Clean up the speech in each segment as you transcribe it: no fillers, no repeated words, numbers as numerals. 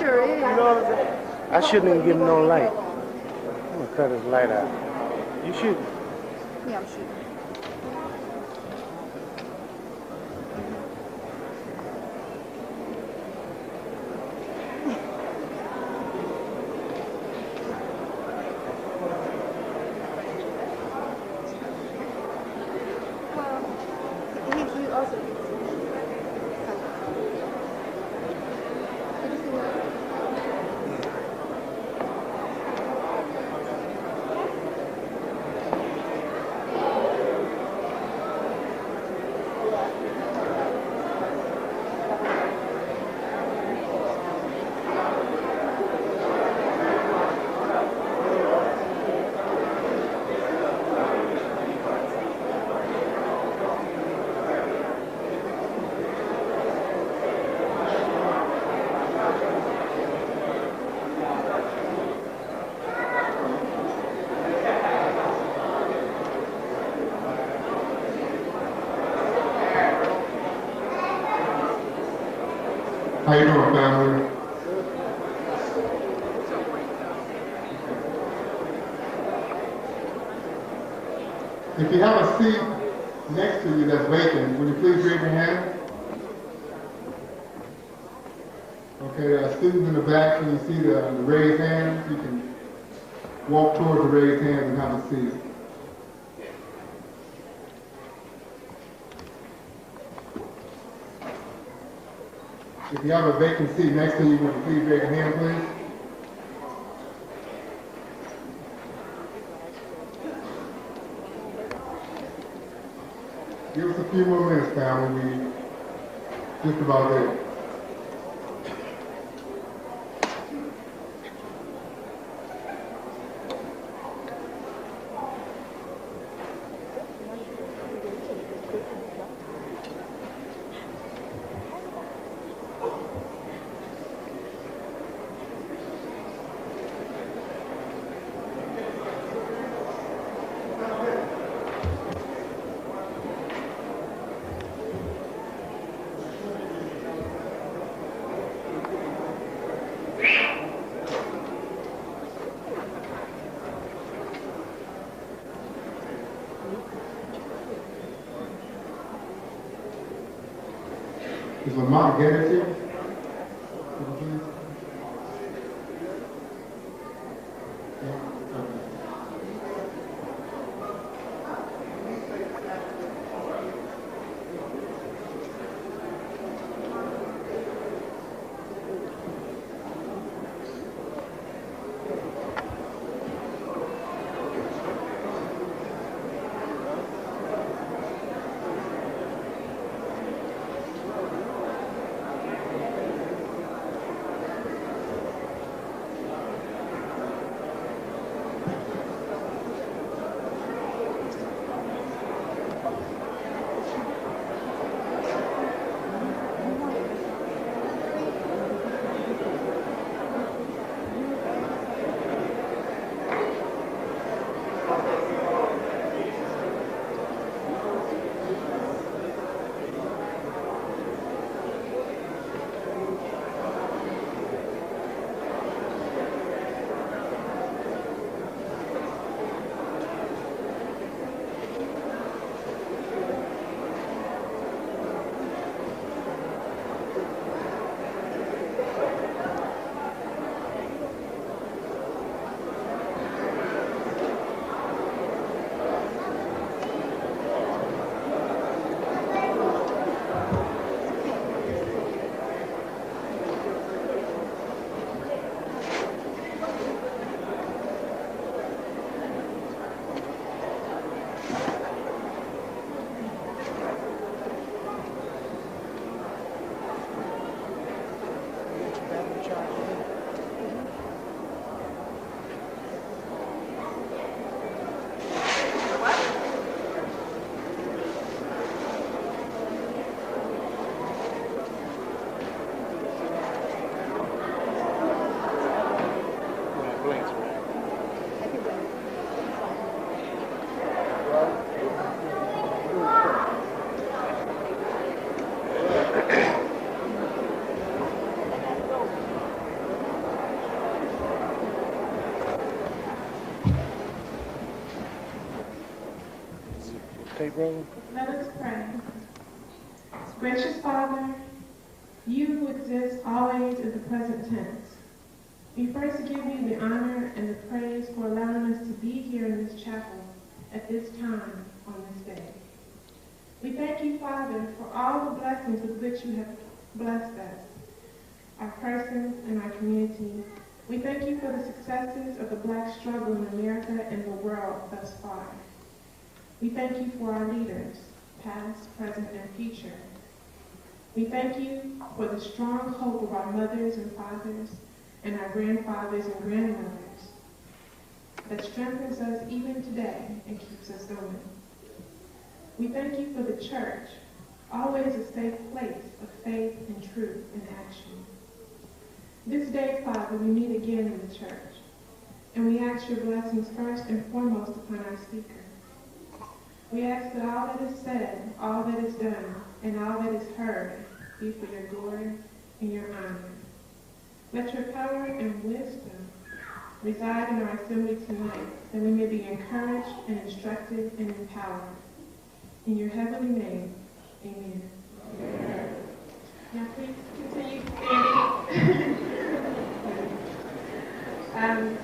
sure is. You know what I'm saying? I shouldn't even give him no light. I'm gonna cut his light out. You should. Yeah, I'm shooting. How you doing, family? If you have a seat next to you that's vacant, would you please raise your hand? Okay, there are students in the back, so you see the raised hands. You can walk towards the raised hands and have a seat. If you have a vacant seat next to you, would you please raise your hand, please? Give us a few more minutes, family. We just about there. Is Lamont Geddes here? Tape rolling? Let us pray. Gracious Father, you who exist always in the present tense, we first give you the honor and the praise for allowing us to be here in this chapel at this time on this day. We thank you, Father, for all the blessings with which you have blessed us, our persons and our community. We thank you for the successes of the Black struggle in America and the world thus far. We thank you for our leaders, past, present, and future. We thank you for the strong hope of our mothers and fathers and our grandfathers and grandmothers that strengthens us even today and keeps us going. We thank you for the church, always a safe place of faith and truth and action. This day, Father, we meet again in the church, and we ask your blessings first and foremost upon our speaker. We ask that all that is said, all that is done, and all that is heard be for your glory and your honor. Let your power and wisdom reside in our assembly tonight, that we may be encouraged and instructed and empowered. In your heavenly name, amen. Amen. Now please continue standing.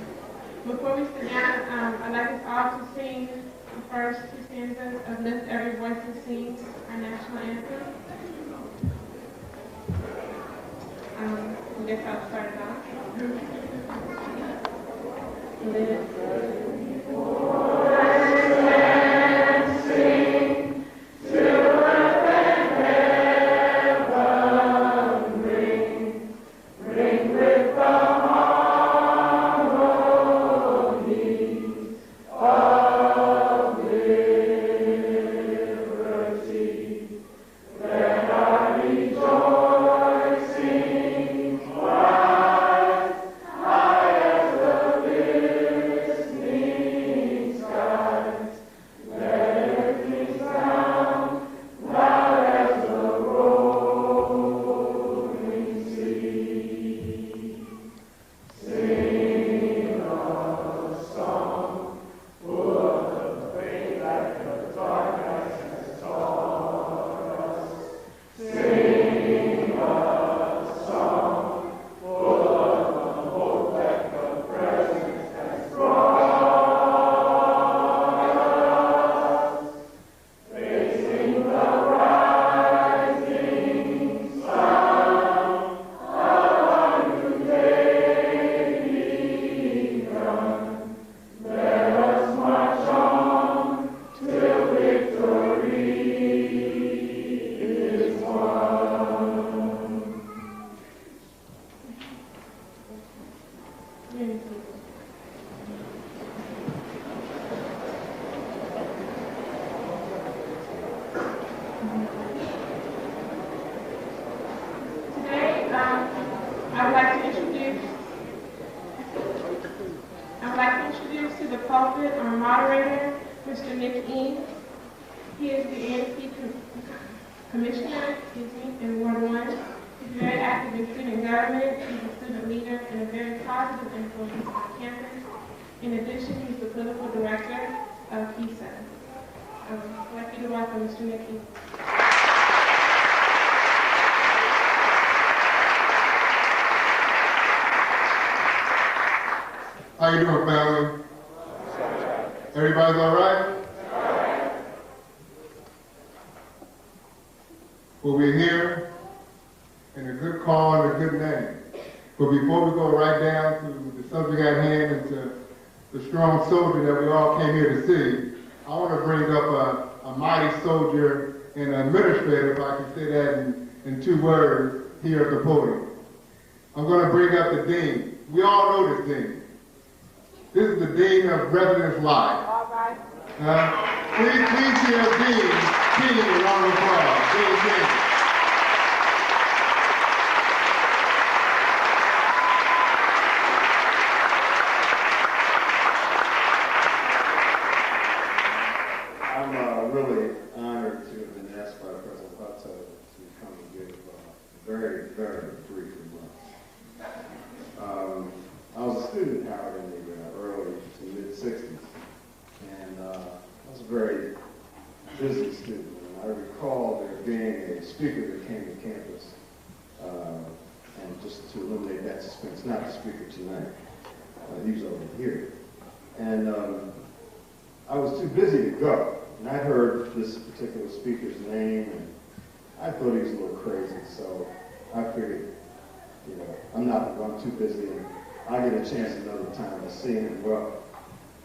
Before we sit down, I'd like us all to sing the first two stanzas of Lift Every Voice and Sing, our national anthem. I guess I'll start it off. Lift every voice and sing, till earth and heaven ring with the harmonies of liberty. Let our rejoicing rise high as the listening skies. Let everything sound loud as the rolling sea. Sing a song full of the faith that the dark night has taught us. Sing a song full of the hope that the present has brought us. Facing the rising sun, a new day begun. Let us march on till victory is won. Today, I would like to introduce to the pulpit our moderator, Mr. Nick Eames. He is the ANC Commissioner, in Ward 1. He's very active in student government. He's a student leader and a very positive influence on campus. In addition, he's the political director of MEECA. I'd like you to welcome Mr. Nick Eames. How you doing, family? Everybody's all right? Well, we're here in a good call and a good name. But before we go right down to the subject at hand and to the strong soldier that we all came here to see, I want to bring up a mighty soldier and an administrator, if I can say that in 2 words, here at the podium. I'm going to bring up the dean. We all know this dean. This is the dean of residence life. All right. Please give Dean a round of applause. Dean. I'm really honored to have been asked by President Hutto to come and give very, very brief remarks. I was a student at Howard in the early to mid-'60s, and I was a very busy student. And I recall there being a speaker that came to campus, and just to eliminate that suspense, not the speaker tonight, he was over here. And I was too busy to go. And I heard this particular speaker's name, and I thought he was a little crazy, so I figured, you know, I'm too busy, and I'll get a chance another time to see him. Well,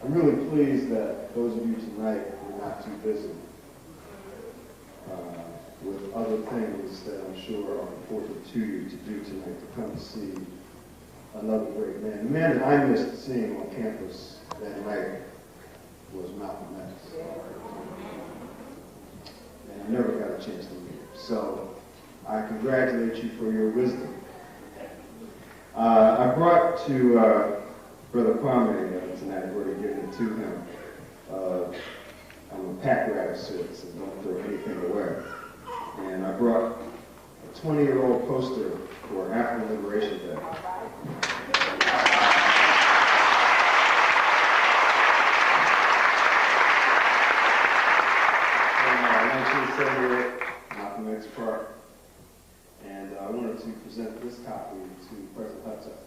I'm really pleased that those of you tonight were not too busy with other things that I'm sure are important to you to do tonight, to come to see another great man. The man that I missed seeing on campus that night was Malcolm X. And I never got a chance to meet him. So I congratulate you for your wisdom. I brought to Brother Kwame tonight, I've already given it to him. I'm a pack rat of sorts, and don't throw anything away. And I brought a 20-year-old poster for African Liberation Day. From 1978, Malcolm X Park. And I wanted to present this copy to President Hudson.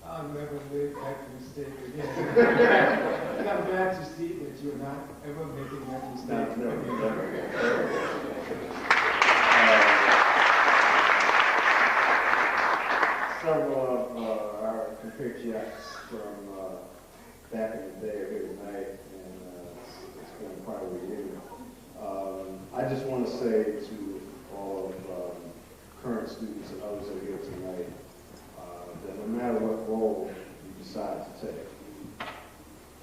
I'll never make that mistake again. And I'm glad to see that you're not ever making that mistake again. Several of our compatriots from back in the day are here tonight, and it's been quite a reunion. I just want to say to all of current students and others that are here tonight, that no matter what role you decide to take,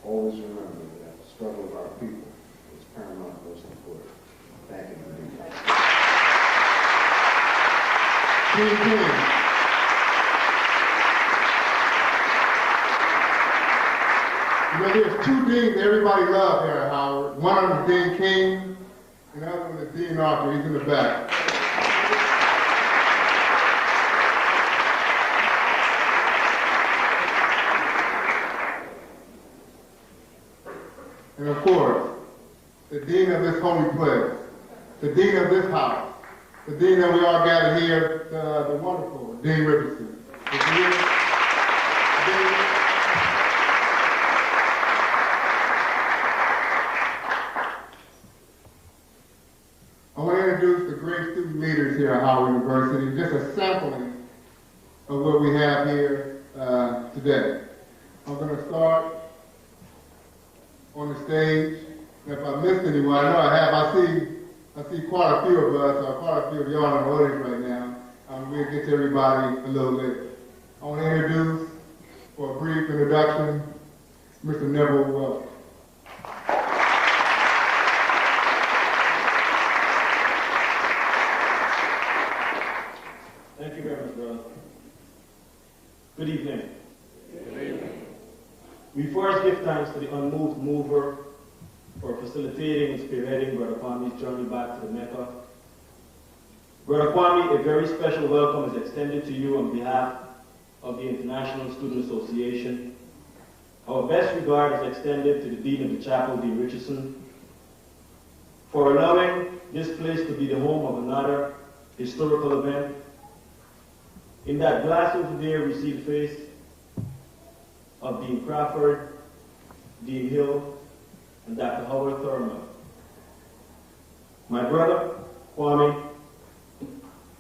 always remember that the struggle of our people is paramount, most important. Thank you very much. You know, there's two deans everybody loves here at Howard. One of them is Dean King, and the other one is Dean Arthur. He's in the back. And of course, the dean of this holy place, the dean of this house, the dean that we all gather here, the wonderful Dean Richardson. I want to introduce the great student leaders here at Howard University, just a sampling of what we have here today. I'm going to start on the stage. And if I missed anyone, I know I have. I see quite a few of us, or quite a few of y'all in the audience right now. We'll get to everybody a little later. I want to introduce, for a brief introduction, Mr. Neville Welch. Thank you very much, brother. Good evening. Good evening. We first give thanks to the unmoved mover for facilitating and spearheading Brother Kwame's journey back to the MEECA. Brother Kwame, a very special welcome is extended to you on behalf of the International Student Association. Our best regard is extended to the Dean of the Chapel, Dean Richardson, for allowing this place to be the home of another historical event. In that glass over there, we see the face of Dean Crawford, Dean Hill, and Dr. Howard Thurman. My brother, Kwame,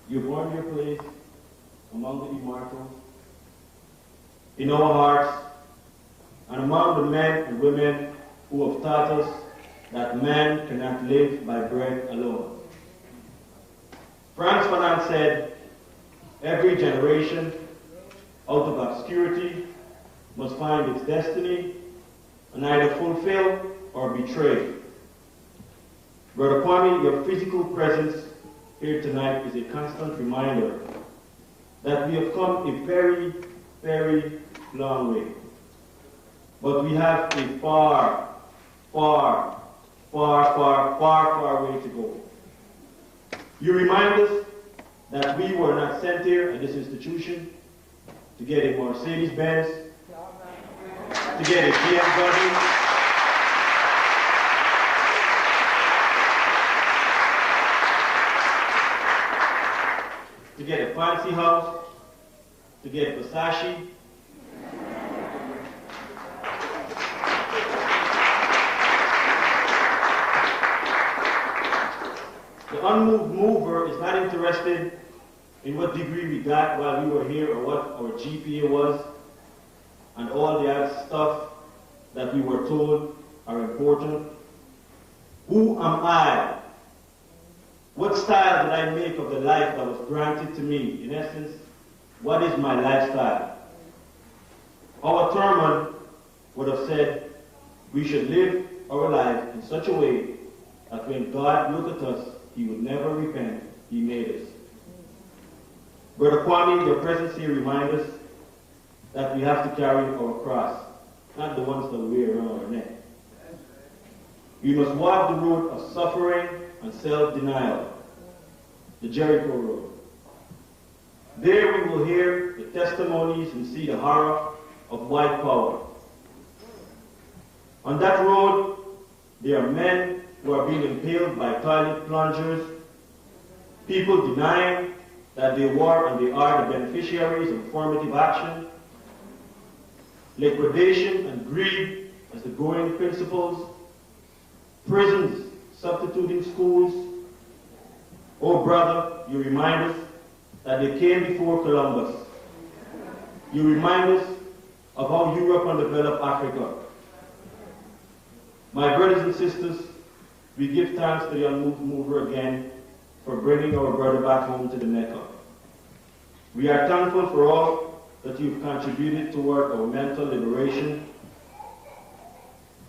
you've earned your place among the immortals, in our hearts, and among the men and women who have taught us that man cannot live by bread alone. Frantz Fanon said, every generation, out of obscurity, must find its destiny and either fulfill or betray. Brother Kwame, your physical presence here tonight is a constant reminder that we have come a very, very long way. But we have a far, far, far, far, far, far way to go. You remind us that we were not sent here at this institution to get a Mercedes-Benz, to get a BMW, to get a fancy house, to get Versace. The unmoved mover is not interested in what degree we got while we were here or what our GPA was and all the other stuff that we were told are important. Who am I? What style did I make of the life that was granted to me? In essence, what is my lifestyle? Our Thurman would have said we should live our life in such a way that when God looked at us, he would never repent he made us. Brother Kwame, your presence here reminds us that we have to carry our cross, not the ones that we wear around our neck. We must walk the road of suffering and self-denial, the Jericho road. There we will hear the testimonies and see the horror of white power. On that road, there are men who are being impaled by toilet plungers, people denying that they were and they are the beneficiaries of affirmative action, liquidation and greed as the going principles, prisons substituting schools. Oh brother, you remind us that they came before Columbus. You remind us of how Europe undeveloped Africa. My brothers and sisters, we give thanks to the unmoved mover again for bringing our brother back home to the MEECA. We are thankful for all that you've contributed toward our mental liberation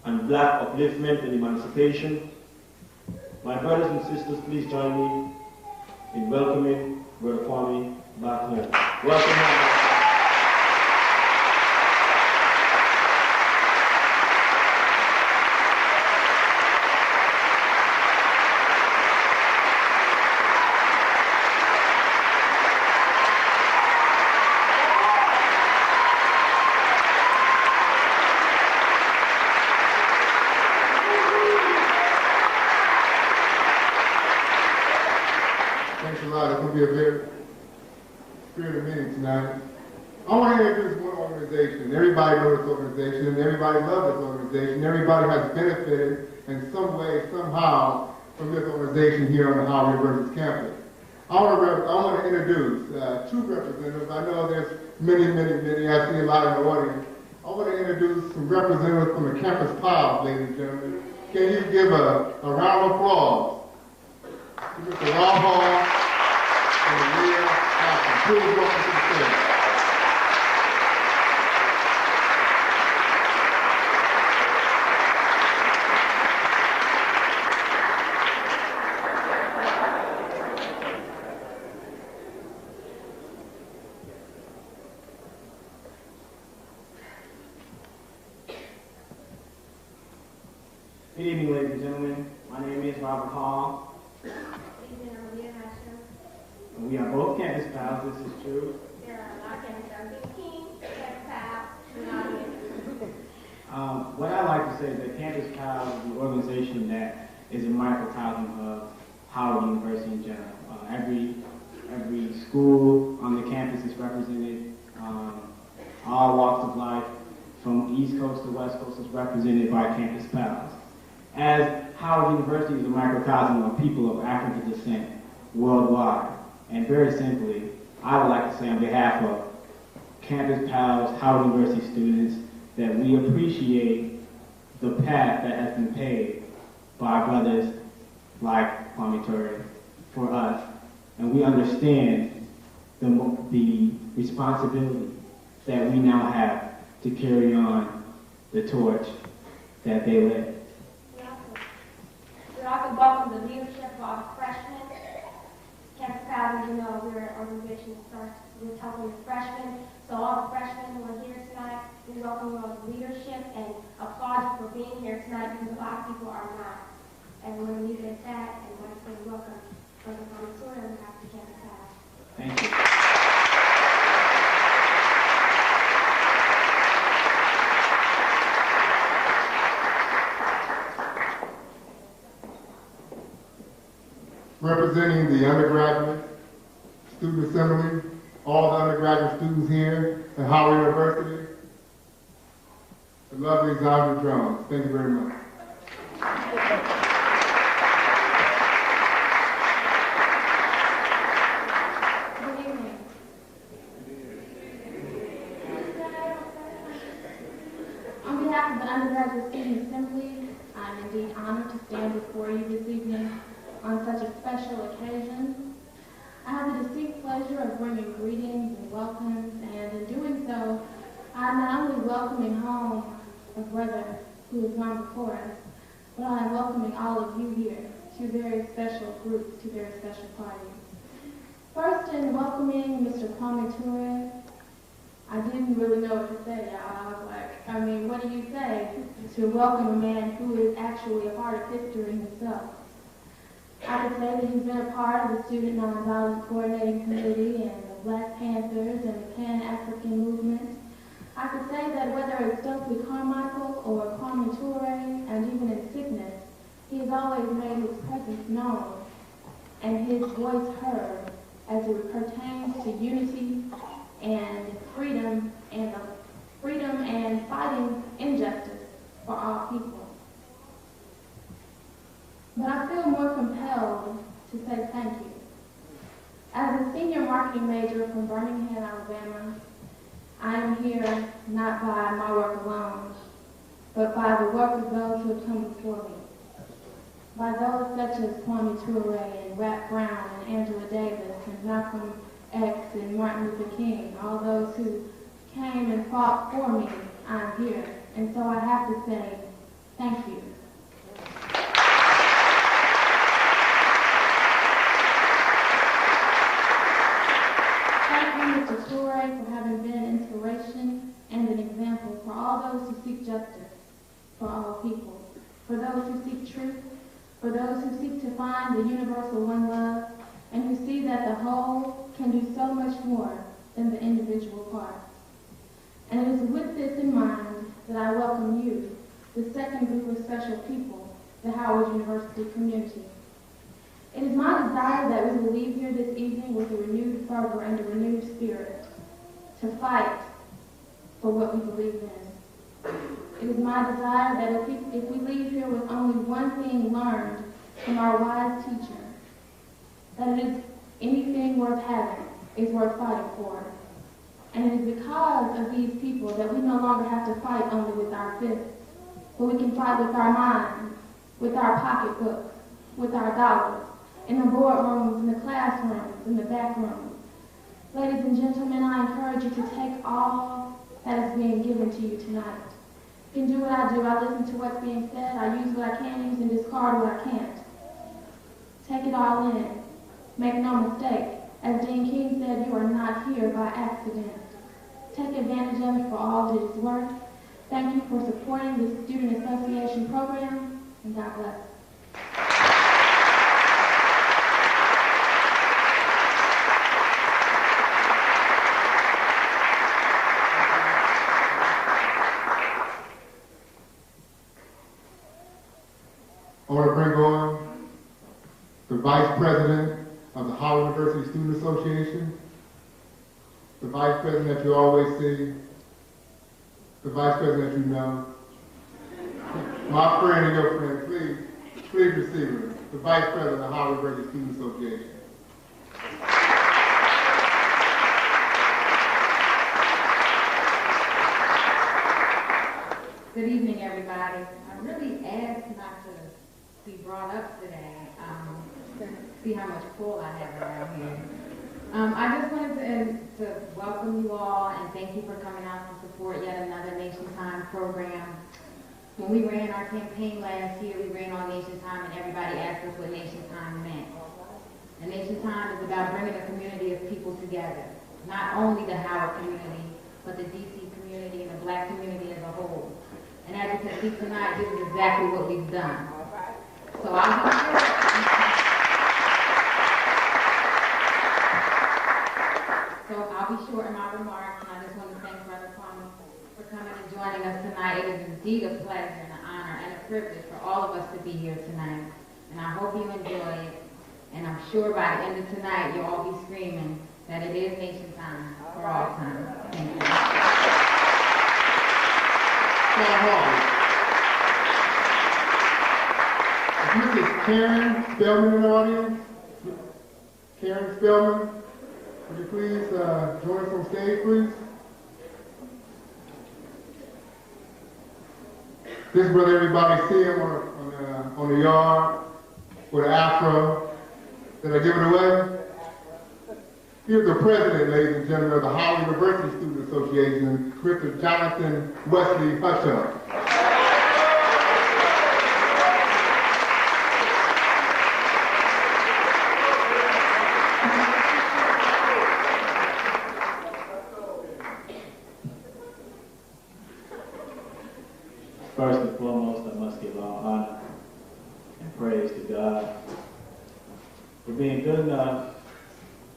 and black upliftment and emancipation. My brothers and sisters, please join me in welcoming Brother Kwame back home. Welcome home. Be a very spirited meeting tonight. I want to introduce one organization. Everybody knows this organization, and everybody loves this organization. Everybody has benefited in some way, somehow, from this organization here on the Howard University campus. I want to introduce two representatives. I know there's many. I see a lot in the audience. I want to introduce some representatives from the campus pals, ladies and gentlemen. Can you give a round of applause to Mr. Rob Hall? Please welcome to the stage. Good evening, ladies and gentlemen. My name is Robert Hall. We are both campus pals, this is true. What I like to say is that Campus Pals is the organization that is a microcosm of Howard University in general. Every school on the campus is represented. All walks of life, from East Coast to West Coast, is represented by Campus Pals. As Howard University is a microcosm of people of African descent worldwide. And very simply, I would like to say on behalf of Campus Pals, Howard University students, that we appreciate the path that has been paved by brothers like Kwame Ture for us. And we understand the responsibility that we now have to carry on the torch that they led. We also welcome the leadership of all the freshmen. Campus Pals, you know, we're an organization that starts with helping the freshmen. So all the freshmen who are here tonight, we welcome you all the leadership and applaud you for being here tonight because a lot of people are not. And we're going to leave it at that and want to say welcome Brother Kwame Ture on behalf of Campus Pals. Thank you. Representing the undergraduate student assembly, all the undergraduate students here at Howard University, the lovely Zandra Jones. Thank you very much. Good evening. On behalf of the undergraduate student assembly, I'm indeed honored to stand before you this evening on such a special occasion. I have the distinct pleasure of bringing greetings and welcomes, and in doing so, I'm not only welcoming home a brother who has gone before us, but I am welcoming all of you here to very special groups, to very special parties. First, in welcoming Mr. Kwame Ture, I didn't really know what to say, y'all. I was like, I mean, what do you say to welcome a man who is actually a part of history himself? I could say that he's been a part of the Student Nonviolence Coordinating Committee and the Black Panthers and the Pan-African Movement. I could say that whether it's Stokely Carmichael or Kwame Ture, and even in sickness, he has always made his presence known and his voice heard as it pertains to unity and freedom and fighting injustice for all people. But I feel more compelled to say thank you. As a senior marketing major from Birmingham, Alabama, I am here not by my work alone, but by the work of those who have come before me. By those such as Kwame Ture and Rap Brown and Angela Davis and Malcolm X and Martin Luther King, all those who came and fought for me, I'm here. And so I have to say thank you. Mr. Ture for having been an inspiration and an example for all those who seek justice for all people, for those who seek truth, for those who seek to find the universal one love, and who see that the whole can do so much more than the individual parts. And it is with this in mind that I welcome you, the second group of special people, the Howard University community. It is my desire that we will leave here this evening with a renewed fervor and a renewed spirit to fight for what we believe in. It is my desire that if we leave here with only one thing learned from our wise teacher, that it is anything worth having is worth fighting for. And it is because of these people that we no longer have to fight only with our fists, but we can fight with our minds, with our pocketbooks, with our dollars, in the boardrooms, in the classrooms, in the back rooms. Ladies and gentlemen, I encourage you to take all that is being given to you tonight. You can do what I do. I listen to what's being said. I use what I can use and discard what I can't. Take it all in. Make no mistake. As Dean King said, you are not here by accident. Take advantage of it for all it is worth. Thank you for supporting the Student Association program, and God bless. I want to bring on the Vice President of the Howard University Student Association, the Vice President that you always see, the Vice President that you know, my friend and your friend, please receive her, the Vice President of the Howard University Student Association. Good evening, everybody. I really asked not to be brought up today, to see how much pull I have around here. I just wanted to to welcome you all and thank you for coming out to support yet another Nation Time program. When we ran our campaign last year, we ran on Nation Time and everybody asked us what Nation Time meant. And Nation Time is about bringing a community of people together. Not only the Howard community, but the DC community and the Black community as a whole. And as you can see tonight, this is exactly what we've done. So I'll be short in my remarks, and I just want to thank Brother Kwame for coming and joining us tonight. It is indeed a pleasure and an honor and a privilege for all of us to be here tonight. And I hope you enjoy it. And I'm sure by the end of tonight, you'll all be screaming that it is Nation Time for all time. Thank you. Mrs. Karen Spellman in the audience? Karen Spellman, would you please join us on stage, please? This brother, everybody see him on the yard with an afro. Did I give it away? Here's the president, ladies and gentlemen, of the Howard University Student Association, Mr. Jonathan Wesley Hutchell. First and foremost, I must give all honor and praise to God for being good enough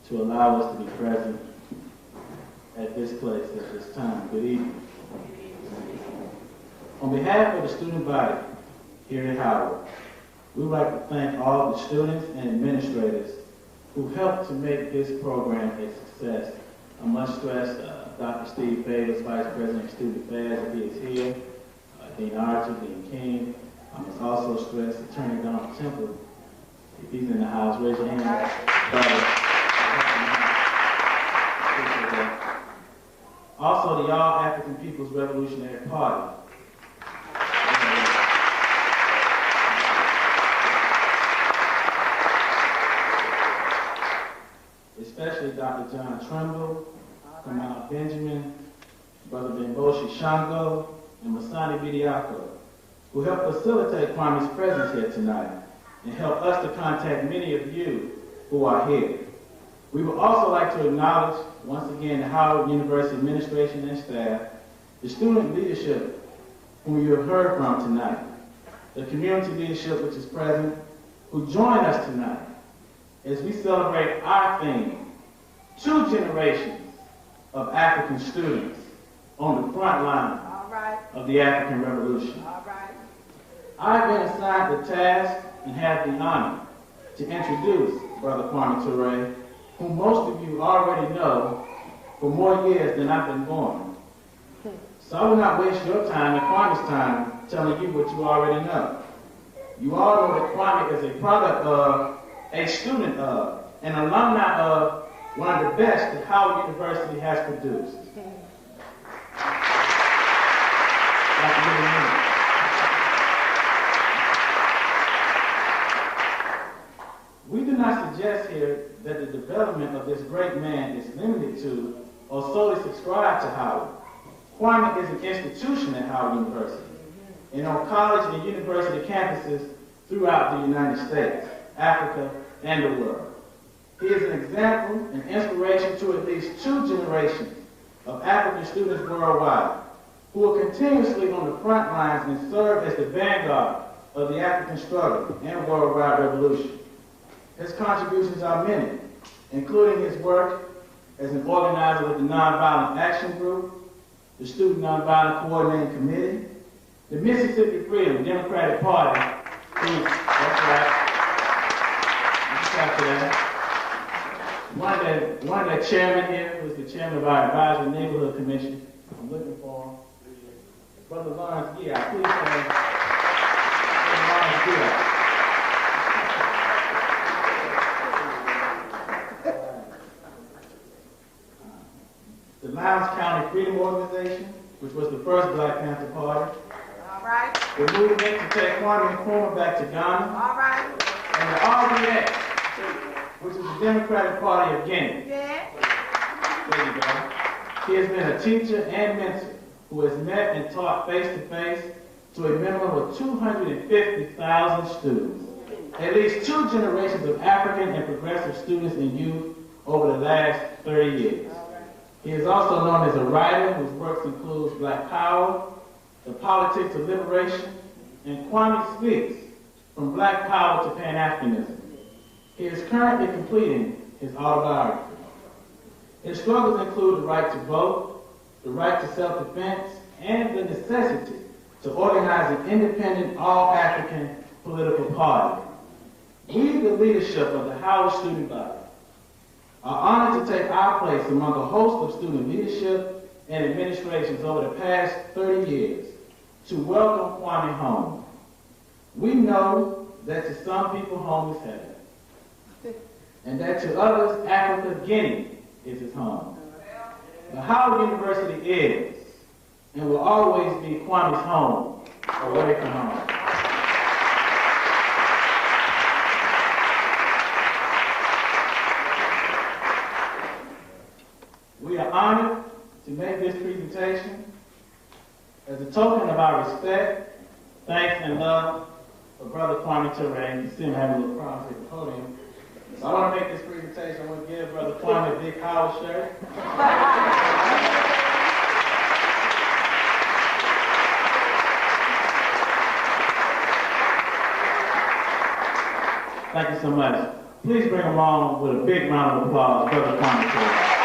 to allow us to be present at this place at this time. Good evening. On behalf of the student body here at Howard, we would like to thank all the students and administrators who helped to make this program a success. I must stress Dr. Steve Davis, Vice President of Student Affairs, if he is here, Dean Archer, Dean King. I must also stress Attorney Donald Temple, if he's in the house, raise your hand. Also, the All African People's Revolutionary Party. Especially Dr. John Trimble, Kamau Benjamin, Brother Bemboshi Shango, and Masani Bidiako, who helped facilitate Kwame's presence here tonight and help us to contact many of you who are here. We would also like to acknowledge, once again, the Howard University administration and staff, the student leadership whom you have heard from tonight, the community leadership which is present, who join us tonight as we celebrate our theme, 2 generations of African students on the front line of the African Revolution. I've been assigned the task and have the honor to introduce Brother Kwame Ture, whom most of you already know for more years than I've been born. So I will not waste your time and Kwame's time telling you what you already know. You all know that Kwame is a product of, a student of, an alumni of one of the best that Howard University has produced. We do not suggest here that the development of this great man is limited to or solely subscribed to Howard. Kwame is an institution at Howard University and on college and university campuses throughout the United States, Africa, and the world. He is an example and inspiration to at least 2 generations of African students worldwide who are continuously on the front lines and serve as the vanguard of the African struggle and worldwide revolution. His contributions are many, including his work as an organizer of the Nonviolent Action Group, the Student Nonviolent Coordinating Committee, the Mississippi Freedom Democratic Party, that's right, after that. One of the chairmen here was the chairman of our Advisory Neighborhood Commission. I'm looking for him. Brother Lawrence Giat, please stand. Brother Lawrence Giat. The Lowndes County Freedom Organization, which was the first Black Panther Party. All right. The movement to take Kwame Nkrumah back to Ghana. All right. And the RDA, which is the Democratic Party of Guinea. Yeah. There you go. He has been a teacher and mentor who has met and taught face-to-face to a minimum of 250,000 students, at least 2 generations of African and progressive students and youth over the last 30 years. He is also known as a writer whose works includes Black Power, The Politics of Liberation, and Kwame Speaks, From Black Power to Pan-Africanism. He is currently completing his autobiography. His struggles include the right to vote, the right to self-defense, and the necessity to organize an independent, all-African political party. We, the leadership of the Howard student body, are honored to take our place among a host of student leadership and administrations over the past 30 years to welcome Kwame home. We know that to some people home is heaven, and that to others Africa, Guinea is his home. But Howard University is and will always be Kwame's home, away from home. We are honored to make this presentation as a token of our respect, thanks, and love for Brother Kwame Ture. You see him having a little problem at the podium. So I want to make this presentation. I want to give Brother Kwame a big Howard shirt. Thank you so much. Please bring along with a big round of applause, Brother Kwame Ture.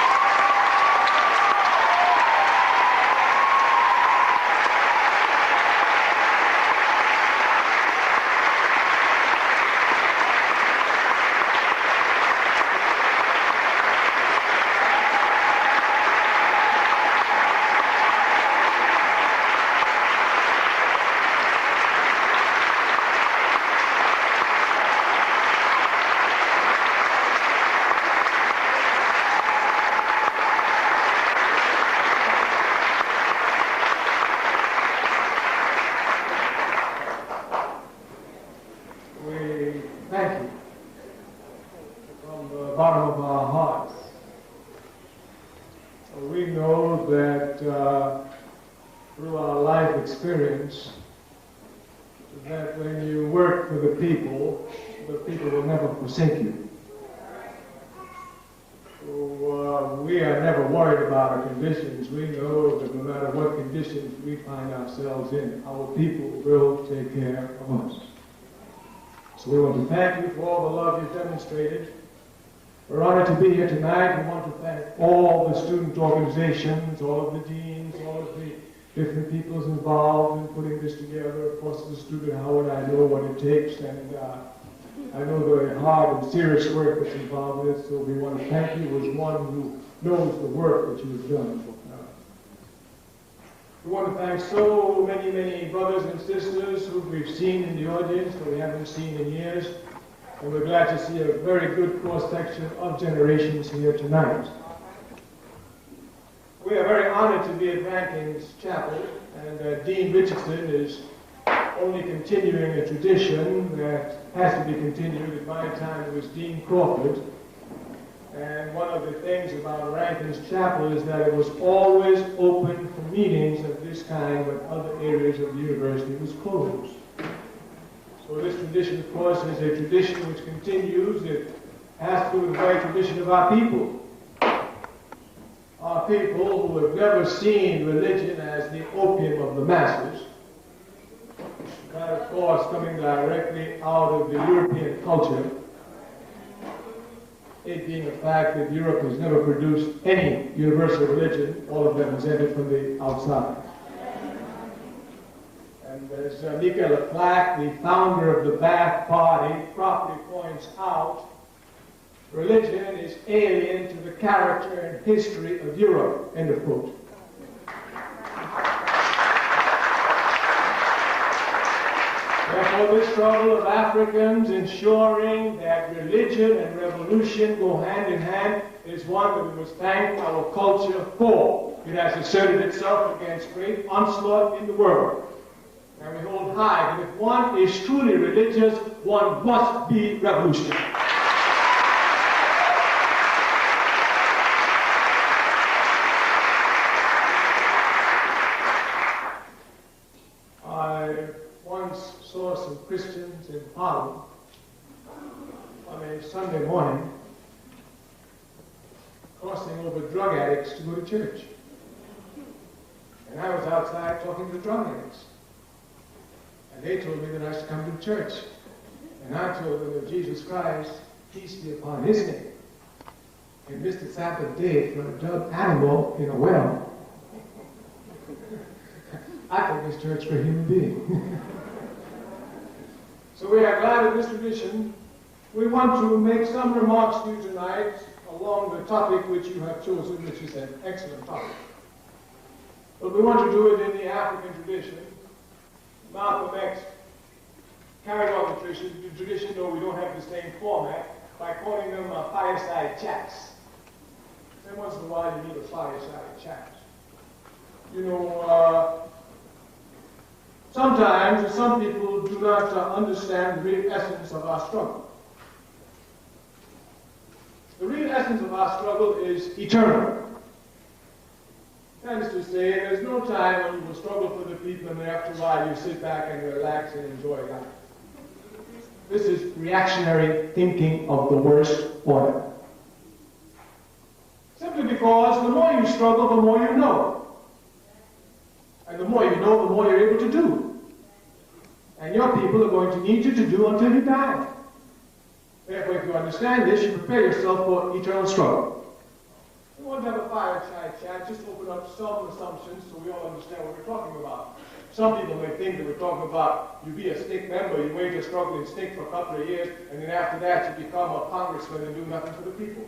Thank you from the bottom of our hearts. We know that through our life experience that when you work for the people will never forsake you. So we are never worried about our conditions. We know that no matter what conditions we find ourselves in, our people will take care of us. So we want to thank you for all the love you've demonstrated. We're honored to be here tonight. We want to thank all the student organizations, all of the deans, all of the different peoples involved in putting this together. Of course, as a student at Howard, I know what it takes, and I know the hard and serious work that's involved in it. So we want to thank you as one who knows the work that you have done. We want to thank so many, many brothers and sisters who we've seen in the audience that we haven't seen in years. And we're glad to see a very good cross-section of generations here tonight. We are very honored to be at Rankins Chapel, and Dean Richardson is only continuing a tradition that has to be continued. At my time, it was Dean Crawford. And one of the things about Rankins Chapel is that it was always open for meetings of this kind when other areas of the university was closed. So this tradition, of course, is a tradition which continues. It has to do with the very tradition of our people. Our people who have never seen religion as the opium of the masses. That, of course, coming directly out of the European culture. It being a fact that Europe has never produced any universal religion, all of them presented from the outside. And as MEECA, the founder of the Ba'ath Party, properly points out, religion is alien to the character and history of Europe, end of quote. Therefore, this struggle of Africans ensuring that religion and revolution go hand in hand is one that we must thank our culture for. It has asserted itself against great onslaught in the world. And we hold high that if one is truly religious, one must be revolutionary. Harlem on a Sunday morning, crossing over drug addicts to go to church. And I was outside talking to drug addicts. And they told me that I should come to church. And I told them that Jesus Christ, peace be upon his name, and missed the Sabbath day for a dumb animal in a well. I think this church for a human being. So we are glad of this tradition. We want to make some remarks to you tonight along the topic which you have chosen, which is an excellent topic. But we want to do it in the African tradition. Malcolm X carried on the tradition, though we don't have the same format, by calling them fireside chats. Every once in a while you need a fireside chat. You know, sometimes some people do not understand the real essence of our struggle. The real essence of our struggle is eternal. That is to say, there's no time when you will struggle for the people and after a while you sit back and relax and enjoy life. This is reactionary thinking of the worst order. Simply because the more you struggle, the more you know. And the more you know, the more you're able to do. And your people are going to need you to do until you die. Therefore, if you understand this, you prepare yourself for eternal struggle. We want to have a fireside chat, just open up some assumptions so we all understand what we're talking about. Some people may think that we're talking about you be a SNCC member, you wage a struggle in SNCC for a couple of years, and then after that you become a congressman and do nothing for the people.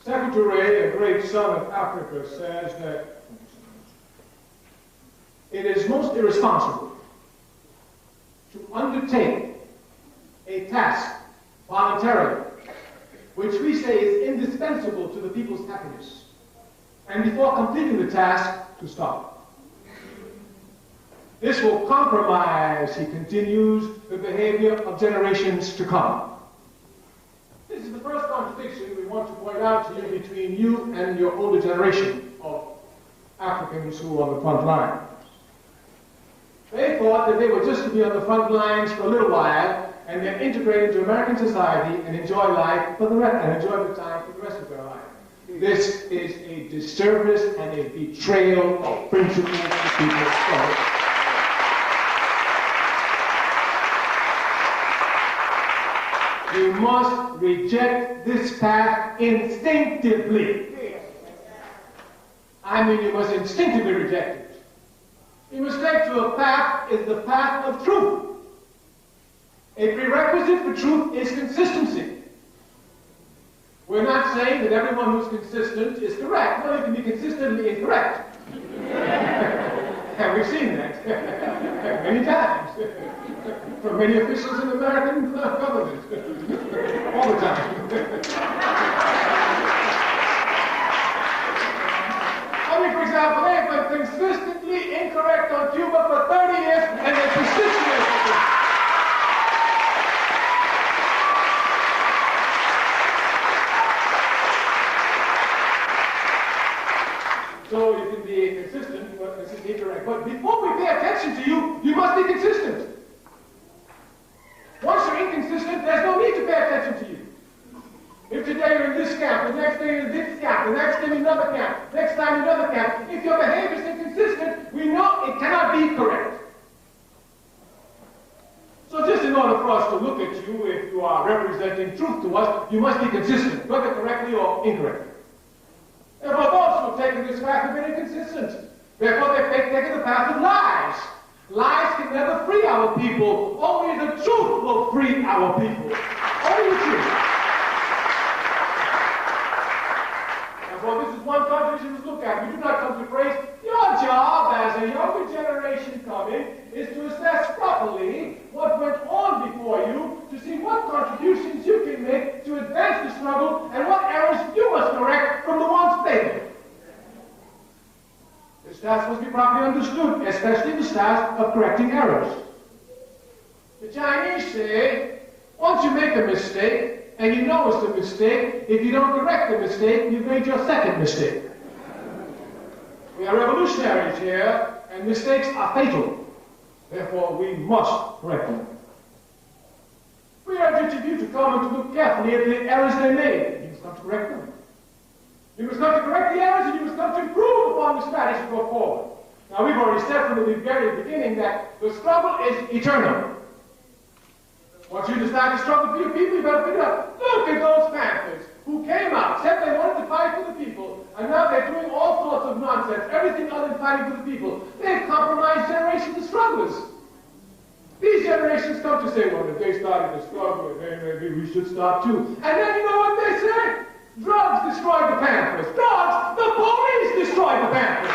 Stokely Ture, a great son of Africa, says that it is most irresponsible to undertake a task voluntarily, which we say is indispensable to the people's happiness, and before completing the task, to stop. This will compromise, he continues, the behavior of generations to come. This is the first contradiction we want to point out to you between you and your older generation of Africans who are on the front line. They thought that they were just to be on the front lines for a little while and then integrate into American society and enjoy life for the rest, and enjoy the time for the rest of their life. This is a disservice and a betrayal of principles to people. You must reject this path instinctively. I mean, you must instinctively reject it. The mistake to a path is the path of truth. A prerequisite for truth is consistency. We're not saying that everyone who's consistent is correct. No, you can be consistently incorrect. And we've seen that many times from many officials in the American government. All the time. I mean, for example, they have been consistently incorrect on Cuba for 30 years, and they persistently. So you can be consistent, but consistently incorrect. But before we pay attention to you, you must be consistent. Once you're inconsistent, there's no need to pay attention to you. If today you're in this camp, the next day you're in this camp, the next day in another camp, next time another camp, if your behavior is inconsistent, we know it cannot be correct. So just in order for us to look at you, if you are representing truth to us, you must be consistent, whether correctly or incorrectly. Therefore, those who have taken this path have been inconsistent. Therefore, they've taken the path of lies. Lies can never free our people. Only the truth will free our people. Only the truth. Therefore, this is one contradiction to look at. We do not come to praise. Your job as a younger generation coming is to assess properly what went on before you, to see what contributions you can make to advance the struggle, and what errors you must correct from the ones they made. This task must be properly understood, especially the task of correcting errors. The Chinese say, once you make a mistake, and you know it's a mistake. If you don't correct the mistake, you've made your second mistake. We are revolutionaries here, and mistakes are fatal. Therefore, we must correct them. We urge each of you to come and to look carefully at the errors they made. You must come to correct them. You must come to correct the errors, and you must come to improve upon the strategy to go forward. Now, we've already said from the very beginning that the struggle is eternal. Once you decide to struggle for your people, you better figure out, look at those Panthers who came out, said they wanted to fight for the people, and now they're doing all sorts of nonsense, everything other than fighting for the people. They've compromised generations of strugglers. These generations come to say, well, if they started the struggle, maybe we should start too. And then you know what they say? Drugs destroyed the Panthers. Drugs, the police destroyed the Panthers.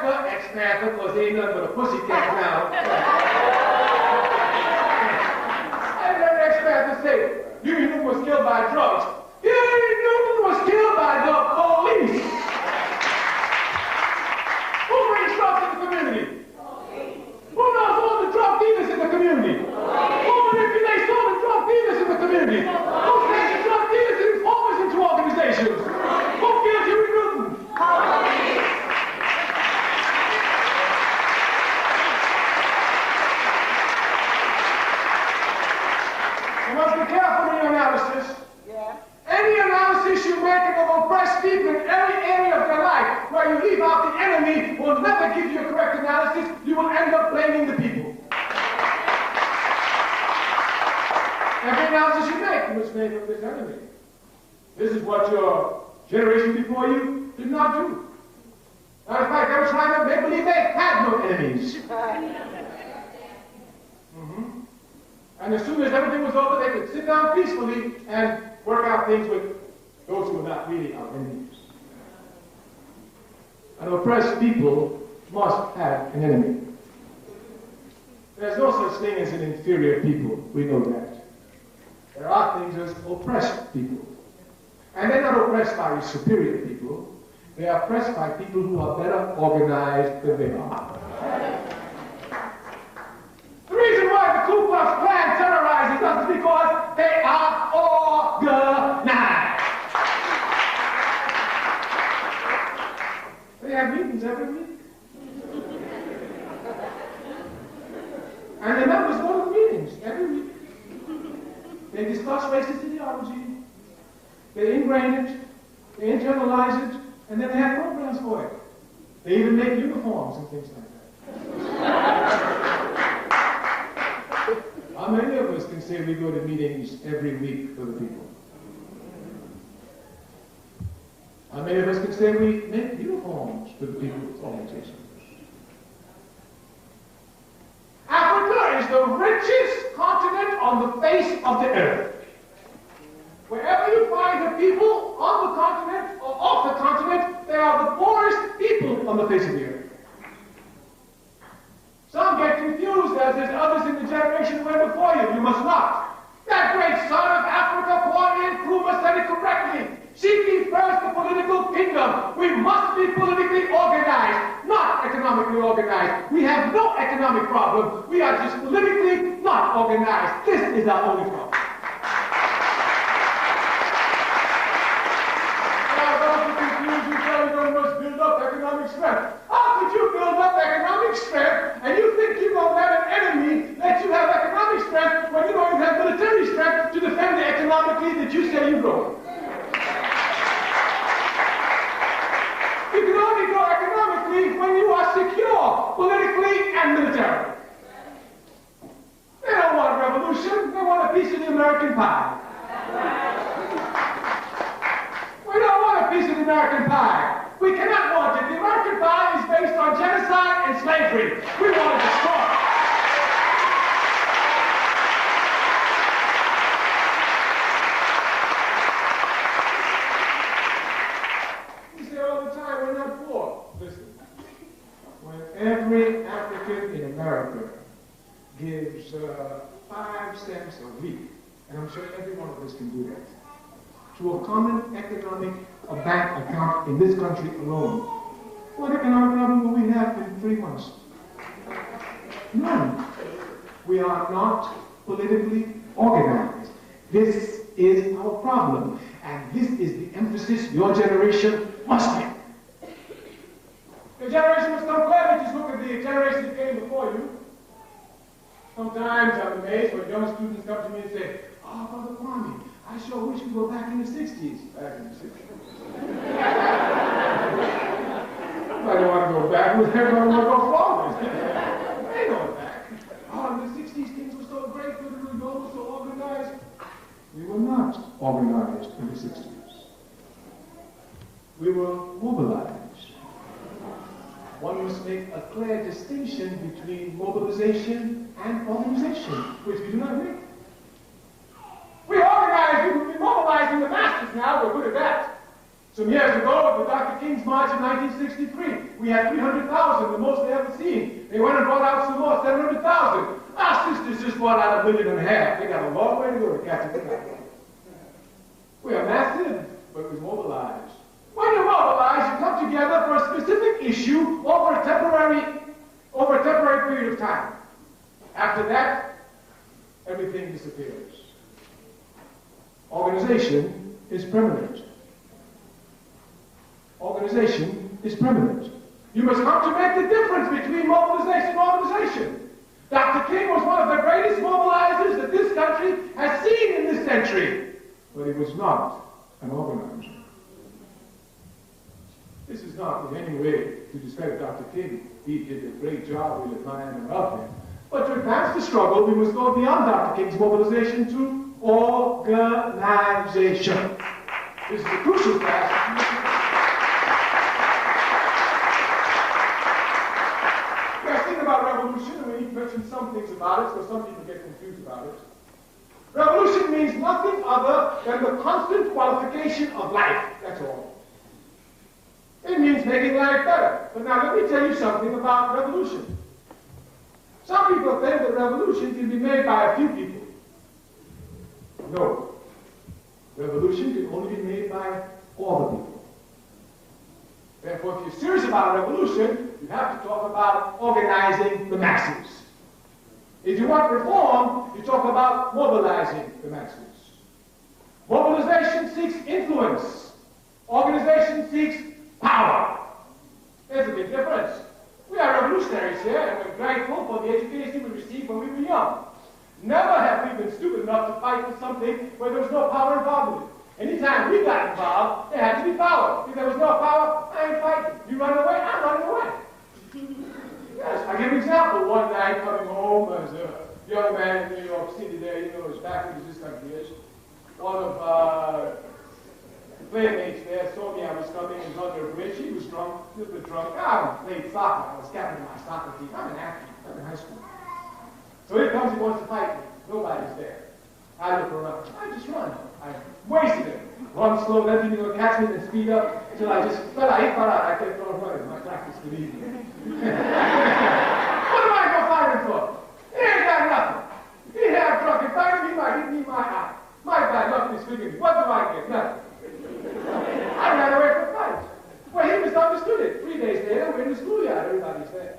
Ex-Panther, because he ain't nothing but a pussycat now. And then ex-Panther say, Huey Newton was killed by drugs. Huey Newton was killed by the police. Who brings drugs in the community? Who knows all the drug dealers in the community? Who manipulates all the drug dealers in the community? Who takes the drug dealers and informers into organizations? Who killed Huey Newton? You must be careful in your analysis. Yeah. Any analysis you make of oppressed people in every area of their life where you leave out the enemy will never give you a correct analysis. You will end up blaming the people. Every analysis you make, you must make of this enemy. This is what your generation before you did not do. Matter of fact, they were trying to make believe they had no enemies. And as soon as everything was over, they could sit down peacefully and work out things with those who were not really our enemies. An oppressed people must have an enemy. There's no such thing as an inferior people. We know that. There are things as oppressed people. And they're not oppressed by superior people. They are oppressed by people who are better organized than they are. The reason why the Ku Klux Klan terrorizes us is because they are organized. They have meetings every week. And the members go to the meetings every week. They discuss racist ideology. They ingrain it. They internalize it. And then they have programs for it. They even make uniforms and things like that. How many of us can say we go to meetings every week for the people? How many of us can say we make uniforms for the people's organizations? Africa is the richest continent on the face of the earth. Wherever you find the people on the continent or off the continent, they are the poorest people on the face of the earth. Some get confused as there's others in the generation who went before you. You must not. That great son of Africa, Kwame Ture, said it correctly. Seeking first the political kingdom. We must be politically organized, not economically organized. We have no economic problem. We are just politically not organized. This is our only problem. Economic strength. How could you build up economic strength and you think you don't have an enemy that you have economic strength when you don't even have military strength to defend the economically that you say you grow? You can only grow economically when you are secure politically and militarily. They don't want revolution, they want a piece of the American pie. We don't want a piece of the American pie. We cannot want it. The American pie is based on genocide and slavery. We want to destroy it. We say all the time, we're not poor. Listen, when every African in America gives 5 cents a week, and I'm sure every one of us can do that, to a common economic bank account in this country alone. What economic problem will we have in 3 months? None. We are not politically organized. This is our problem, and this is the emphasis your generation must make. Your generation must come clearly. Just look at the generation that came before you. Sometimes I'm amazed when young students come to me and say, "Oh, Brother Kwame, I sure wish we were back in the 60s. Back in the 60s. I don't want to go backwards, I don't want to go forward. They going back. Oh, in the 60s things were so great, politically global, so organized. We were not organized in the 60s. We were mobilized. One must make a clear distinction between mobilization and organization, which we do not make. We organized, we mobilizing the masses now, we're good at that. Some years ago, with Dr. King's March in 1963, we had 300,000, the most they ever seen. They went and brought out some more, 700,000. Our sisters just brought out 1.5 million. They got a long way to go to catch up. We are massive, but we mobilize. When you mobilize, you come together for a specific issue over a temporary period of time. After that, everything disappears. Organization is permanent. Organization is permanent. You must come to make the difference between mobilization and organization. Dr. King was one of the greatest mobilizers that this country has seen in this century, but he was not an organizer. This is not in any way to discredit Dr. King. He did a great job. We admire and love him. But to advance the struggle, we must go beyond Dr. King's mobilization to organization. This is a crucial task. We are thinking about revolution, and we need to mention some things about it, so some people get confused about it. Revolution means nothing other than the constant qualification of life. That's all. It means making life better. But now let me tell you something about revolution. Some people think that revolution can be made by a few people. No. Revolution can only be made by all the people. Therefore, if you're serious about a revolution, you have to talk about organizing the masses. If you want reform, you talk about mobilizing the masses. Mobilization seeks influence. Organization seeks power. There's a big difference. We are revolutionaries here, and we're grateful for the education we received when we were young. Never have we been stupid enough to fight for something where there was no power involved in it. Anytime we got involved, there had to be power. If there was no power, I ain't fighting. You run away, I'm running away. Yes, I give an example. One night coming home as a young man in New York City there, you know, as back in this country is, one of playmates there saw me. I was coming, he was under a bridge. He was drunk, a little bit drunk. I played soccer. I was captain of my soccer team. I'm an athlete. I'm in high school. So here comes, he wants to fight me. Nobody's there. I look around. I just run. I wasted it. Run slow, then people will catch me and speed up until I just fell out. I kept on running. My practice could easy. What am I going fighting for? He ain't got nothing. He had drunk and fighting me, might hit me in my eye. My bad luck is figuring. What do I get? Nothing. I ran away from fight. Well, he misunderstood it. 3 days later, we're in the schoolyard. Everybody's there.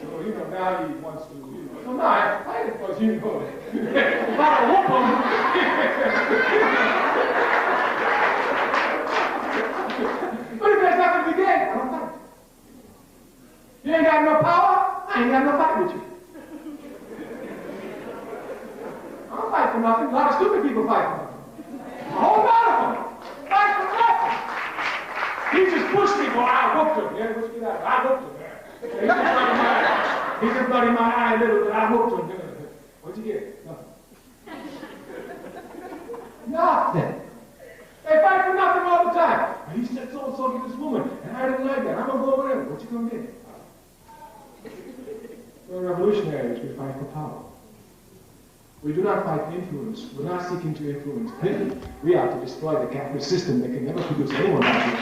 So, you know, now he wants to, you know. So now I have to fight it because, you know, if I don't whoop him. But if there's nothing to gain, I don't fight. You ain't got no power, I ain't got no fight with you. I don't fight for nothing. A lot of stupid people fight for nothing. A whole lot of them fight for nothing. He just pushed me, boy. I whooped him. Yeah, pushed me that. I whooped him. He just bloody my eye a little bit. I whooped him. What'd you get? Nothing. Nothing. They fight for nothing all the time. He said so-and-so to this woman, and I didn't like that. I'm going to go over there. What you going to get? We're revolutionaries. We fight for power. We do not fight influence. We're not seeking to influence people. We are to destroy the capitalist system that can never produce anyone like it.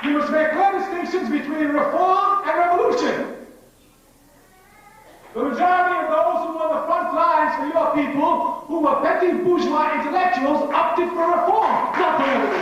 You must make clear distinctions between reform and revolution. The majority of those who were on the front lines for your people, who were petty bourgeois intellectuals, opted for reform, not for revolution.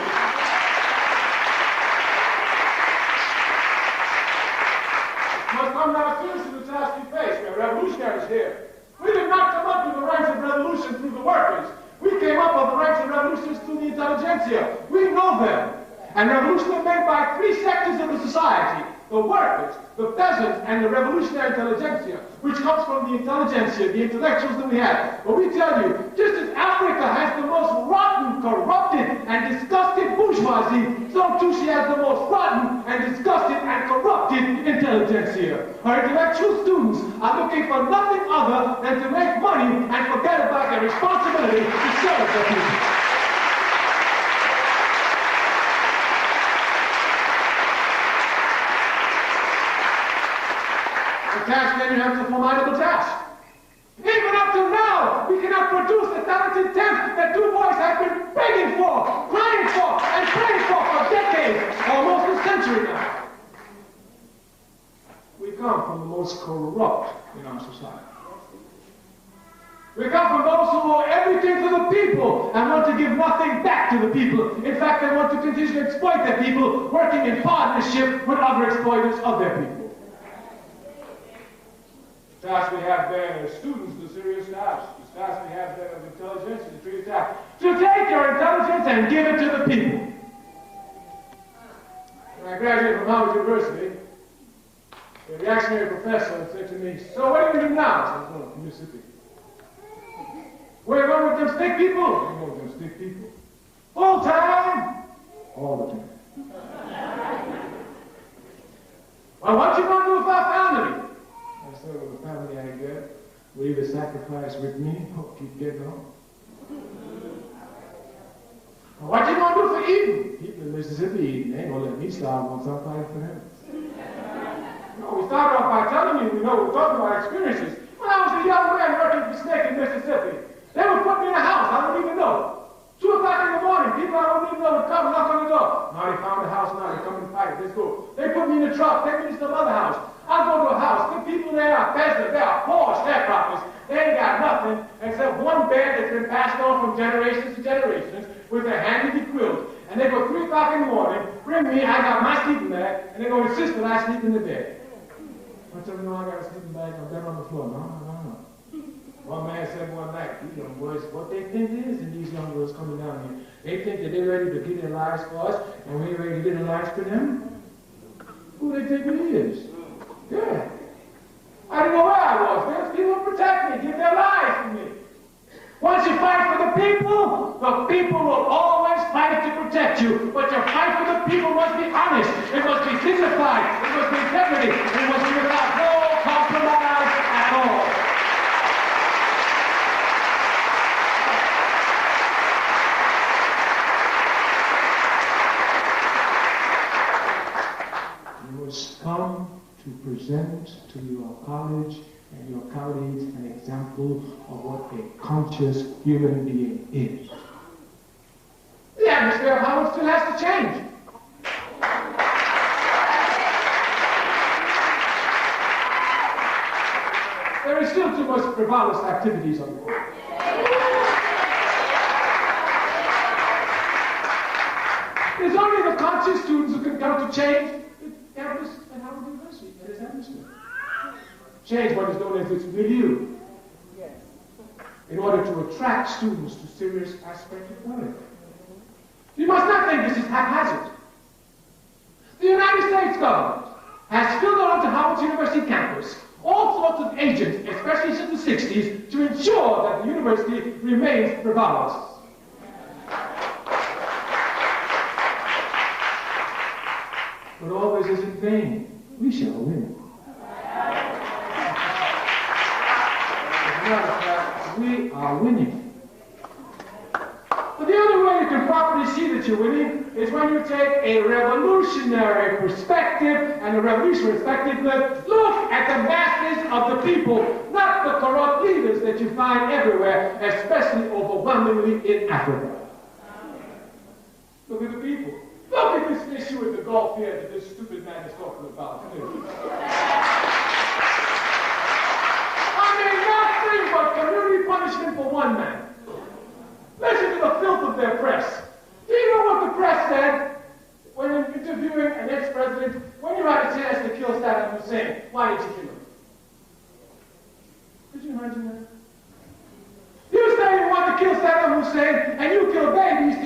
workers here. We did not come up through the ranks of revolution through the workers. We came up of the ranks of revolutions through the intelligentsia. We know them. And revolution is made by three sectors of the society: the workers, the peasants, and the revolutionary intelligentsia, which comes from the intelligentsia, the intellectuals that we have. But we tell you, just as Africa has the most rotten, corrupted, and disgusted bourgeoisie, so too she has the most rotten and disgusted and corrupted intelligentsia. Our intellectual students are looking for nothing other than to make money and forget about their responsibility to serve their people. Task then you have a formidable task. Even up to now, we cannot produce the talented tenth that Du Bois have been begging for, crying for, and praying for decades, almost a century now. We come from the most corrupt in our society. We come from those who owe everything to the people and want to give nothing back to the people. In fact, they want to continue to exploit their people, working in partnership with other exploiters of their people. The task we have there as students, the serious task. The task we have there of intelligence, the serious task. To take your intelligence and give it to the people. When I graduated from Howard University, the reactionary professor said to me, "So what are you doing now?" I said, "I'm going to Mississippi." "Where are you going with them stick people?" "I'm going with them stick people." "Full time?" "All the time." "Well, what you going to do with our family?" I said, "Well, the family I get will either sacrifice with me or keep getting on." "Well, what you going to do for eating?" "People in Mississippi eating. They ain't going to let me starve on some fight for them." No, we started off by telling you, we're talking about experiences. When I was a young man working for Snake in Mississippi, they would put me in a house I don't even know. 2 o'clock in the morning, people I don't even know would come knock on the door. "Now they found the house, now they come and fight it, let's go." They put me in a truck, take me to some other house. I go to a house, the people there are peasants, they are poor sharecroppers. They ain't got nothing except one bed that's been passed on from generations to generations with their handy quilt. And they go 3 o'clock in the morning, bring me, I got my sleeping bag, and they go insist that I sleep in the bed. I tell them, "No, I got a sleeping bag, I'm down on the floor." No. One man said one night, "These young boys, what they think it is in these young boys coming down here, they think that they're ready to give their lives for us, and we're ready to give their lives for them? Who they think it is?" Yeah. I didn't know where I was. There's people who protect me, give their lives for me. Once you fight for the people will always fight to protect you. But your fight for the people must be honest. It must be dignified. It must be integrity. It must be without no compromise at all. You must come to present to your college and your colleagues an example of what a conscious human being is. The atmosphere of Howard still has to change. There is still too much frivolous activities on the board. There's only the conscious students who can come to change the campus at Howard University and its atmosphere. Change what is known as its milieu, in order to attract students to serious aspects of learning. You must not think this is haphazard. The United States government has filled onto Howard University campus all sorts of agents, especially since the 60s, to ensure that the university remains frivolous. But all this is in vain. We shall win. As a matter of fact, we are winning. But the only way you can properly see that you're winning is when you take a revolutionary perspective and a revolutionary perspective look at the masses of the people, not the corrupt leaders that you find everywhere, especially overwhelmingly in Africa. Look at the people. Look at this issue with the Gulf here that this stupid man is talking about. I mean, nothing but community punishment for one man. Listen to the filth of their press. Do you know what the press said when interviewing an ex-president? When you had a chance to kill Saddam Hussein, why did you kill him?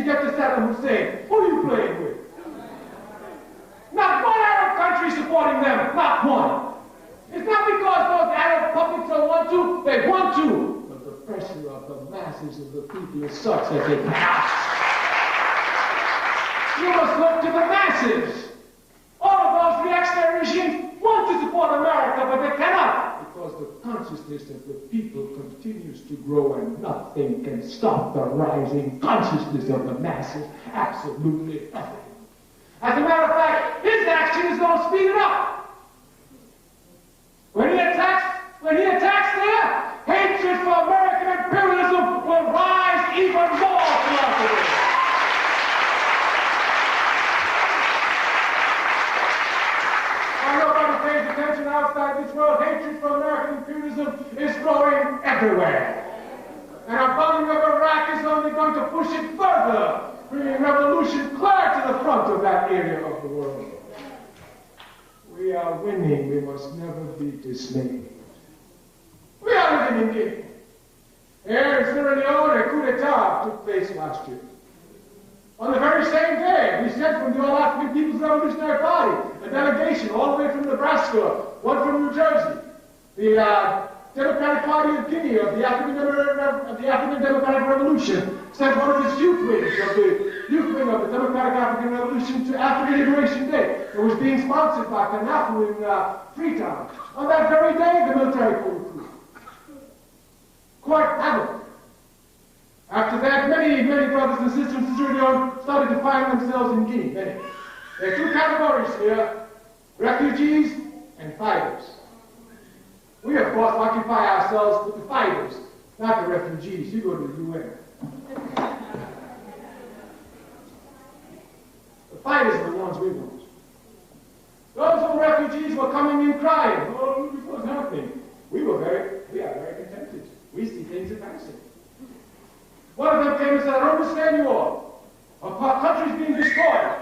get to Saddam Hussein, who are you playing with? Not one Arab country supporting them, not one. It's not because those Arab puppets don't want to, they want to. But the pressure of the masses of the people is such that they cannot. You must look to the masses. All of those reactionary regimes want to support America, but they cannot. Because the consciousness of the people continues to grow and nothing can stop the rising consciousness of the masses. Absolutely nothing. As a matter of fact, his action is going to speed it up. When he attacks there, hatred for American imperialism will rise even more throughout the world. While nobody pays attention outside this world, hatred for American imperialism is growing everywhere. And our bombing of Iraq is only going to push it further, bringing revolution clear to the front of that area of the world. We are winning. We must never be dismayed. We are living in Guinea. Here in Sierra Leone, a coup d'etat took place last year. On the very same day, we sent from the All-African People's Revolutionary Party a delegation all the way from Nebraska, one from New Jersey, the Democratic Party of Guinea, of the African Democratic Revolution, sent one of its youth wings of the Democratic African Revolution to African Liberation Day. It was being sponsored by Kanafu in Freetown. On that very day, the military pulled a coup. Quite havoc. After that, many brothers and sisters in Sierra Leone started to find themselves in Guinea. Many. There are two categories here: refugees and fighters. We, of course, occupy ourselves with the fighters, not the refugees. You go to the UN. The fighters are the ones we want. Those who were refugees were coming in crying. Oh, look what's happening. We are very contented. We see things advancing. One of them came and said, I don't understand you all. Our country's being destroyed.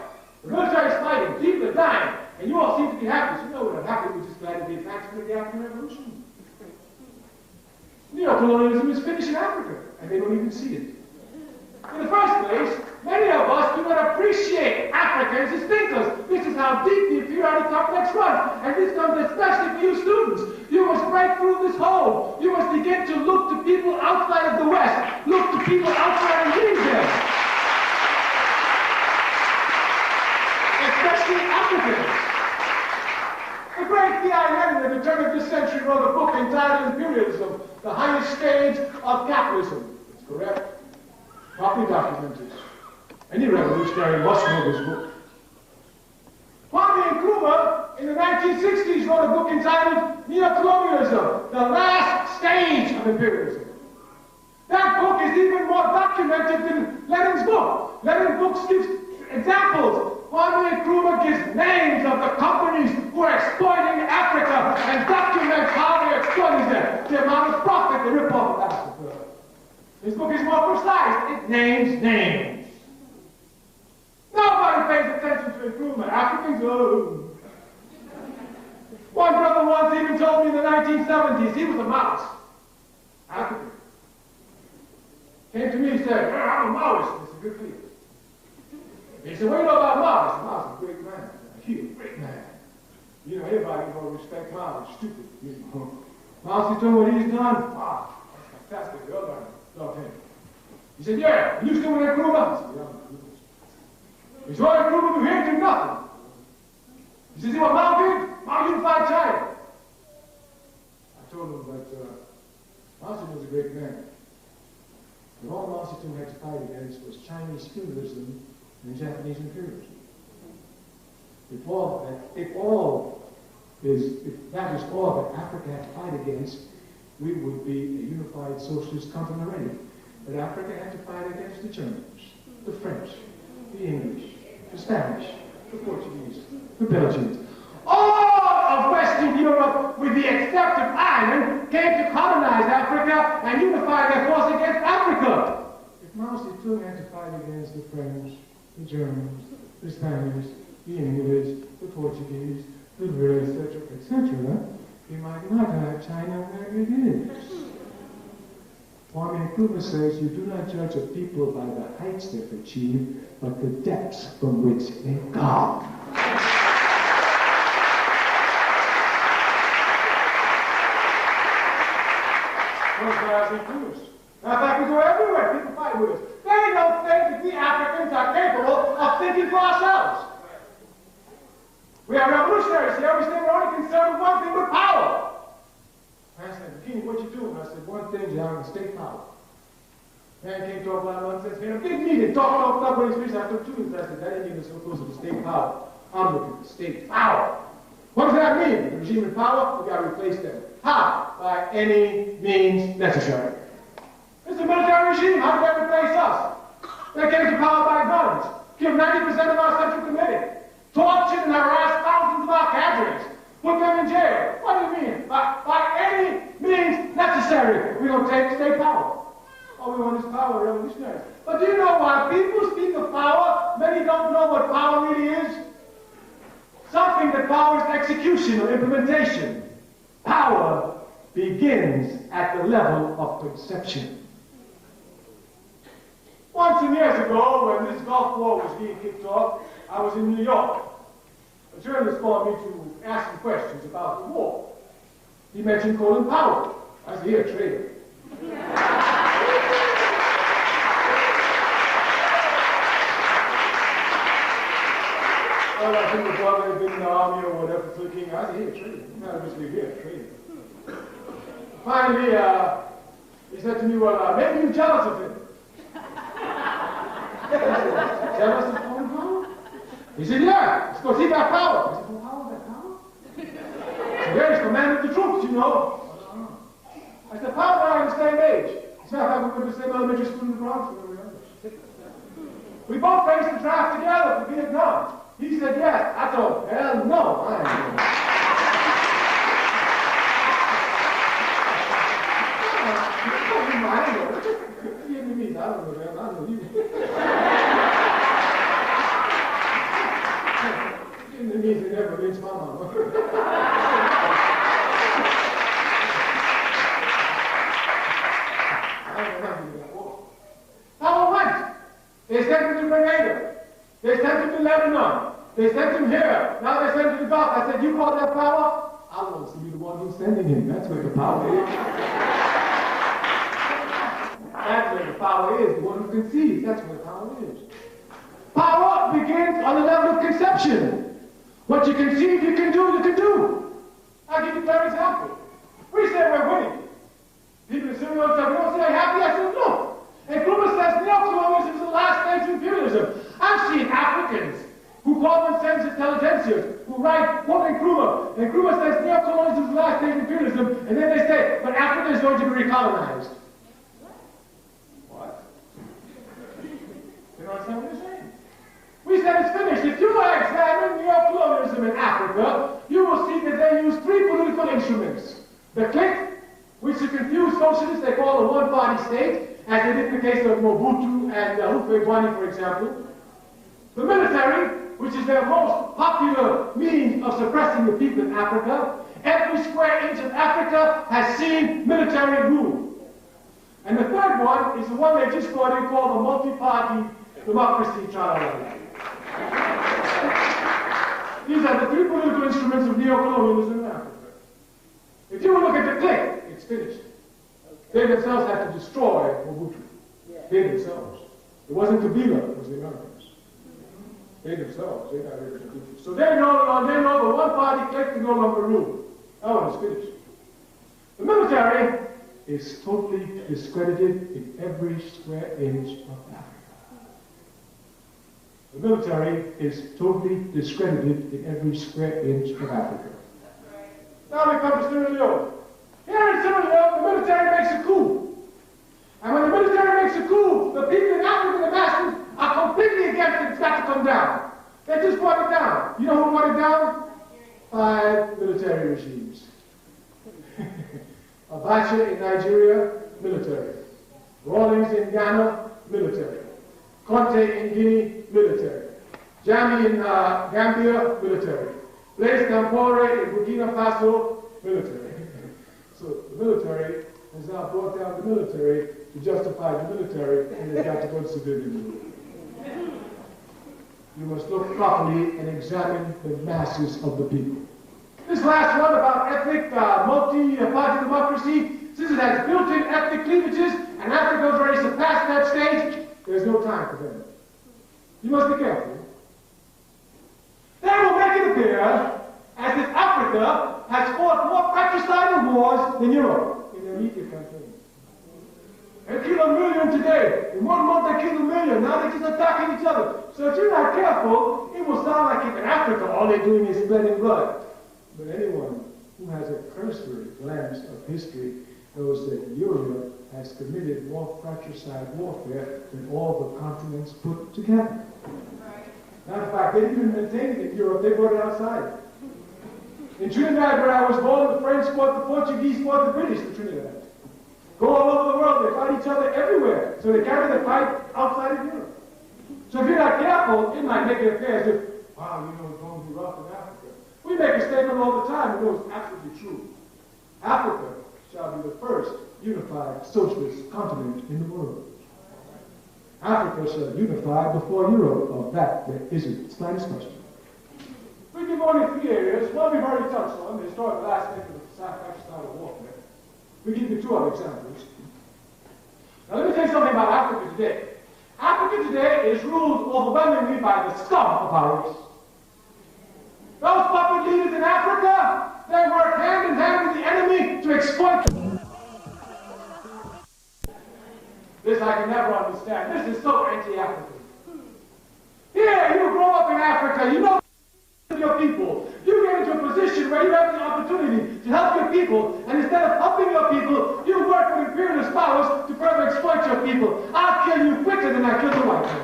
The military is fighting. People are dying. And you all seem to be happy. So you know what would happen? We're just glad to be advancement of the African Revolution. Neo-colonialism is finished in Africa, and they don't even see it. In the first place, many of us do not appreciate Africa as distinctors. This is how deep the inferiority complex runs, and this comes especially for you students. You must break through this hole. You must begin to look to people outside of the West. Look to people outside of India. Especially Africans. The great D.I. Lenin at the turn of this century wrote a book entitled Imperialism, the highest stage of capitalism. That's correct. Properly documented. Any revolutionary must know this book. Kwame Ture in the 1960s wrote a book entitled Neocolonialism, the last stage of imperialism. That book is even more documented than Lenin's book. Lenin's book gives examples. Kwame Ture gives names of the companies who are exploiting Africa and documents how they're exploiting them, the amount of profit they rip off of Africa. This book is more precise. It names names. Nobody pays attention to improvement. Africans, oh. One brother once even told me in the 1970s, he was a Maoist. African. Came to me and said, I'm a Maoist. It's a good feeling. He said, what do you know about Mao? I said, Mao's a great man. He was a great man. You know, everybody will respect Mao. He's stupid. You know. Mao's doing what he's done. Wow, that's fantastic. Well done. Love him. He said, yeah, you still in Nkrumah? I said, yeah. He said, well, Nkrumah, we here do nothing. He said, see what Mao did? Mao unified China. I told him that Mao Zedong was a great man. But all Mao Zedong had to fight against was Chinese feudalism and Japanese imperialism. If that is all that Africa had to fight against, we would be a unified socialist continent already. But Africa had to fight against the Germans, the French, the English, the Spanish, the Portuguese, the Belgians. All of Western Europe, with the exception of Ireland, came to colonize Africa and unify their force against Africa. If Mao Zedong had to fight against the French, the Germans, the Spanish, the English, the Portuguese, the British, etc., he might not have China where it is. Kwame Ture says you do not judge a people by the heights they've achieved, but the depths from which they come. Those guys are Jews. Matter of fact, we go everywhere. People fight with us. They don't think that we Africans are capable of thinking for ourselves. We are revolutionaries here. We say we're only concerned with one thing, with power. And I said, Bikini, what you doing? I said, one thing, John, state power. Man can't talk about nonsense. Man, a big meeting, talking off the top of his speech. I took 2 minutes. I said, that ain't even so close to the state power. I'm looking for state power. What does that mean? The regime in power, we got to replace them. How? By any means necessary. It's a military regime. How did they replace us? They came to power by guns, killed 90% of our Central Committee, tortured and harassed thousands of our cadres, put them in jail. What do you mean? By any means necessary, we're going to take state power. All we want is power, revolutionaries. But do you know why people speak of power? Many don't know what power really is. Something that powers execution or implementation. Power begins at the level of conception. Months and years ago, when this Gulf War was being kicked off, I was in New York. A journalist called me to ask him questions about the war. He mentioned Colin Powell. I said, "Here, traitor." Well, I think the brother had been in the army or whatever, clicking. I said, "Here, traitor." No, just leave here, traitor. Finally, he said to me, "Well, maybe you're jealous of him." Jealous of Colin Powell? He said, "Yeah, it's because he got power." I said, "Well, how got power?" He said, "Yeah, he's commanded the troops, you know." I said, "Powell and I are the same age." He said, "I went to the same elementary school in the Bronx when we were younger." We both faced the draft together for Vietnam. He said, "Yes." I told him, "Hell no, I ain't doing it." I don't know. Vietnamese, I don't know, man. I don't know you. Vietnamese ain't never reached my mama. I don't know nothing about war. Power went. They sent him to Grenada. They sent him to Lebanon. They sent him here. Now they sent him to the Gulf. I said, "You call that power?" I want to be the one who's sending him. That's where the power is. That's where the power is, the one who conceives. That's where power is. Power begins on the level of conception. What you conceive, you can do, you can do. I'll give you a clear example. We say we're winning. People in Syria say, "We don't say happy." I said, "Look." And Nkrumah says neocolonialism is the last stage of imperialism. I've seen Africans who call themselves intelligentsias, who write, quoting Nkrumah. And Nkrumah says neocolonialism is the last stage of imperialism. And then they say, "But Africa is going to be recolonized." You understand what they're saying? We said it's finished. If you examine neocolonialism in Africa, you will see that they use 3 political instruments. The clique, which to confuse socialists they call a one-party state, as they did in the case of Mobutu and Houphouët-Boigny, for example. The military, which is their most popular means of suppressing the people in Africa. Every square inch of Africa has seen military rule. And the third one is the one they just brought in called a multi-party democracy trial. These are the 3 political instruments of neocolonialism in Africa. If you look at the clique, it's finished. They themselves had to destroy Mobutu. They themselves. It wasn't Kabila, it was the Americans. They themselves, they got rid of Mobutu. So they know the one-party clique can no longer rule. That one is finished. The military is totally discredited in every square inch of Africa. The military is totally discredited in every square inch of Africa. Now we come to Sierra Leone. Here in Sierra Leone, the military makes a coup. And when the military makes a coup, the people in Africa, the masses, are completely against it. It's got to come down. They just brought it down. You know who brought it down? 5 military regimes. Abacha in Nigeria, military. Rawlings in Ghana, military. Conte in Guinea, military. Jammeh in Gambia, military. Blaise Compaoré in Burkina Faso, military. So the military has now brought down the military to justify the military, and they've got to go to civilian rule. You must look properly and examine the masses of the people. This last one about ethnic multi-party democracy, since it has built-in ethnic cleavages, and Africa's already surpassed that stage, there's no time for them. You must be careful. They will make it appear as if Africa has fought more fratricidal wars than Europe in their media campaign. They kill 1 million today. In 1 month they kill 1 million. Now they're just attacking each other. So if you're not careful, it will sound like if in Africa all they're doing is spreading blood. But anyone who has a cursory glance of history knows that Europe has committed more fratricide warfare than all the continents put together. Matter of fact, they didn't even maintain it in Europe, they brought it outside. In Trinidad, where I was born, the French fought the Portuguese, fought the British in Trinidad. Go all over the world, they fight each other everywhere. So they carry the fight outside of Europe. So if you're not careful, it might make it appear as if, wow, you know, it's going to be rough in Africa. We make a statement all the time, and it was absolutely true. Africa shall be the first unified socialist continent in the world. Africa shall unify before Europe. Of that, there isn't the slightest question. We can go into 3 areas. One we've already touched on, the historical aspect of the fratricidal warfare. We give you 2 other examples. Now let me tell you something about Africa today. Africa today is ruled overwhelmingly by the scum of our race. Those puppet leaders in Africa, they work hand in hand with the enemy to exploit them. This I can never understand. This is so anti-African. Here, you grow up in Africa, you know your people. You get into a position where you have the opportunity to help your people, and instead of helping your people, you work with imperialist powers to further exploit your people. I'll kill you quicker than I killed the white man.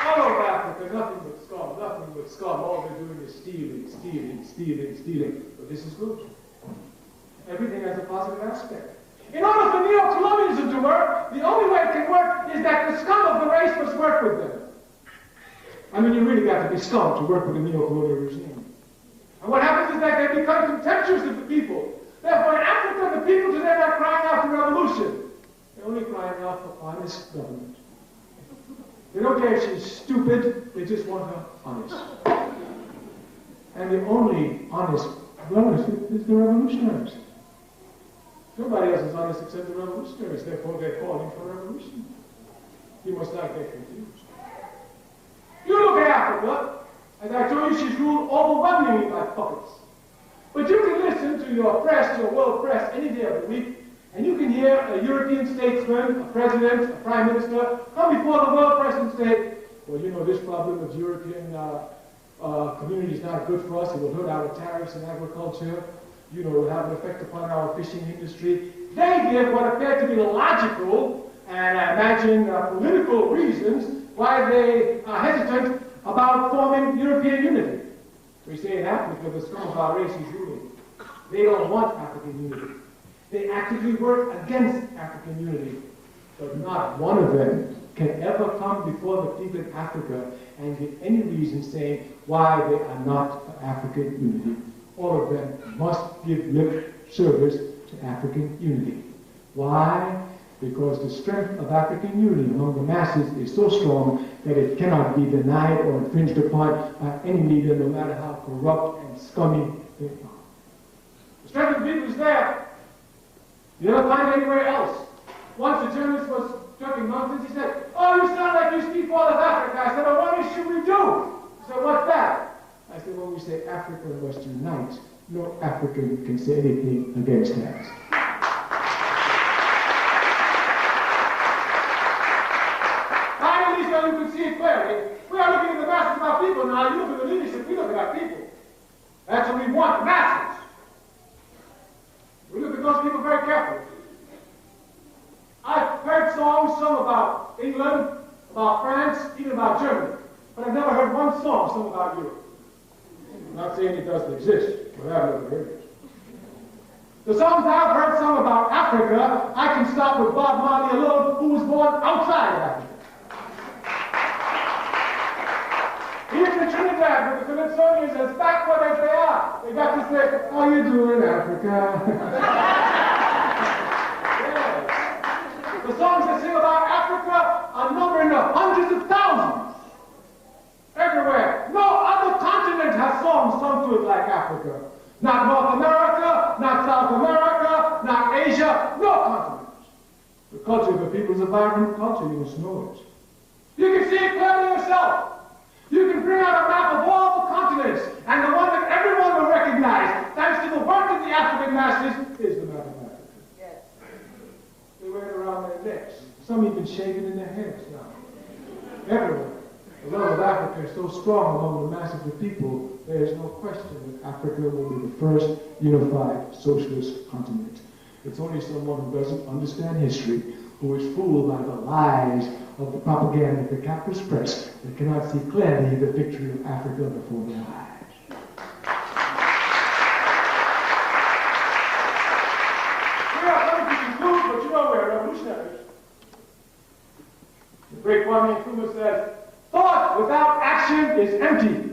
All over Africa, nothing but scum, nothing but scum. All they're doing is stealing, stealing, stealing, stealing. But this is good. Everything has a positive aspect. In order for neo-colonialism to work, the only way it can work is that the scum of the race must work with them. I mean, you really got to be scum to work with a neo-colonial regime. And what happens is that they become contemptuous of the people. Therefore, in Africa, the people today are not crying out for revolution. They're only crying out for honest government. They don't care if she's stupid, they just want her honest. And the only honest is the revolutionaries. Nobody else is honest except the revolutionaries, therefore they're calling for revolution. You must not get confused. You look at Africa, as I told you, she's ruled overwhelmingly by puppets. But you can listen to your press, your world press, any day of the week, and you can hear a European statesman, a president, a prime minister, come before the world press and say, well, you know, this problem of European community is not good for us. It will hurt our tariffs and agriculture. You know, it will have an effect upon our fishing industry. They give what appear to be logical and I imagine political reasons why they are hesitant about forming European unity. We say in Africa, the scum of our race is ruling. They don't want African unity. They actively work against African unity. But not one of them can ever come before the people in Africa and give any reason saying why they are not for African unity. All of them must give lip service to African unity. Why? Because the strength of African unity among the masses is so strong that it cannot be denied or infringed upon by any leader, no matter how corrupt and scummy they are. The strength of the people is there. You never find it anywhere else. Once a journalist was talking nonsense, he said, oh, you sound like you speak all of Africa. I said, oh, what issue we do? He said, what's that? I said, when we say Africa must unite, no African can say anything against that. Finally, so you can see it clearly, we are looking at the masses of our people now. You look at the leadership, we look at our people. That's what we want, the masses. We look at those people very carefully. I've heard songs sung about England, about France, even about Germany, but I've never heard one song sung about Europe. I'm not saying it doesn't exist, but I've never heard it. The songs I've heard sung about Africa, I can stop with Bob Marley alone, who was born outside of Africa. He that with the Calypsonians as backward as they are. They got to say, how you doing, Africa? Yeah. The songs that sing about Africa are numbering the hundreds of thousands. Everywhere. No other continent has songs sung to it like Africa. Not North America, not South America, not Asia, no continent. The culture of the people is a vibrant culture, you must know it. You can see it clearly yourself. You can bring out a map of all the continents, and the one that everyone will recognize, thanks to the work of the African masters, is the map of Africa. Yes. They wear it around their necks. Some even shave it in their heads now. Everywhere. The love of Africa is so strong among the masses of people, there is no question that Africa will be the first unified socialist continent. It's only someone who doesn't understand history, who is fooled by the lies of the propaganda of the capitalist press, that cannot see clearly the victory of Africa before their eyes. We are coming to conclude, but you know we're revolutionaries. The great Kwame Ture says, thought without action is empty.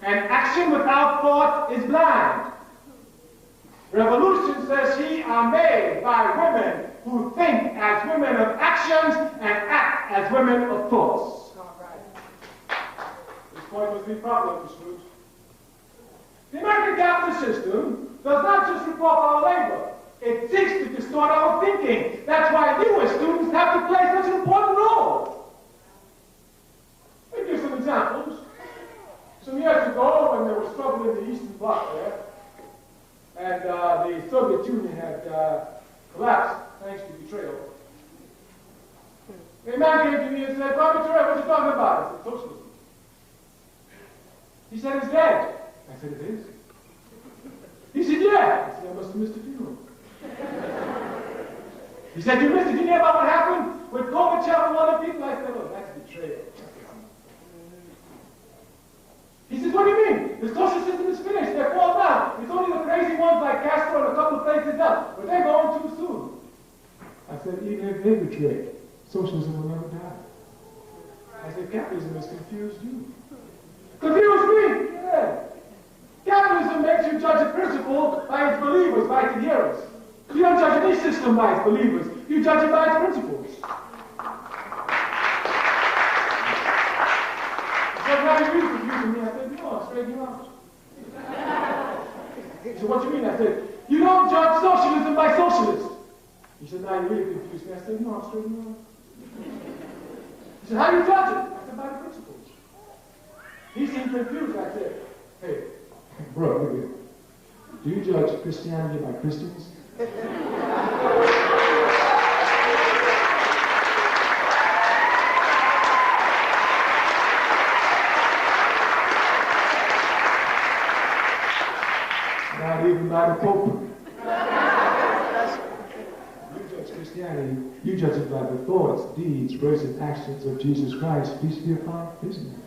And action without thought is blind. Revolution, says he, are made by women who think as women of actions and act as women of thoughts. This point must be properly understood. The American capitalist system does not just rip off our labor. It seeks to distort our thinking. That's why you as students have to play such an important role. Let me give some examples. Some years ago, when there was trouble in the Eastern Bloc there, and the Soviet Union had collapsed thanks to betrayal, a man came to me and said, Kwame Ture, what are you talking about? I said, socialism. He said, it's dead. I said, it is. He said, yeah. I said, I must have missed a funeral. He said, you missed it. Did you hear about what happened with Gorbachev and other people? I said, oh, that's betrayal. He says, what do you mean? The social system is finished. They're falling down. It's only the crazy ones like Castro and a couple of places up. But they're going too soon. I said, even if they betray, socialism will never die. I said, capitalism has confused you. Confused me? Yeah. Capitalism makes you judge a principle by its believers, by its adherents. You don't judge any system by its believers. You judge it by its principles. Now you're confusing me. I said, no, I'll straighten you out. He said, what do you mean? I said, you don't judge socialism by socialists. He said, now you really confused me. I said, no, I'll straighten you out. He said, how do you judge it? I said, by the principles. He seemed confused. I said, hey, bro, look here. Do you judge Christianity by Christians? Not even by the Pope. You judge Christianity, you judge it by the thoughts, deeds, words, and actions of Jesus Christ. Peace be upon his name.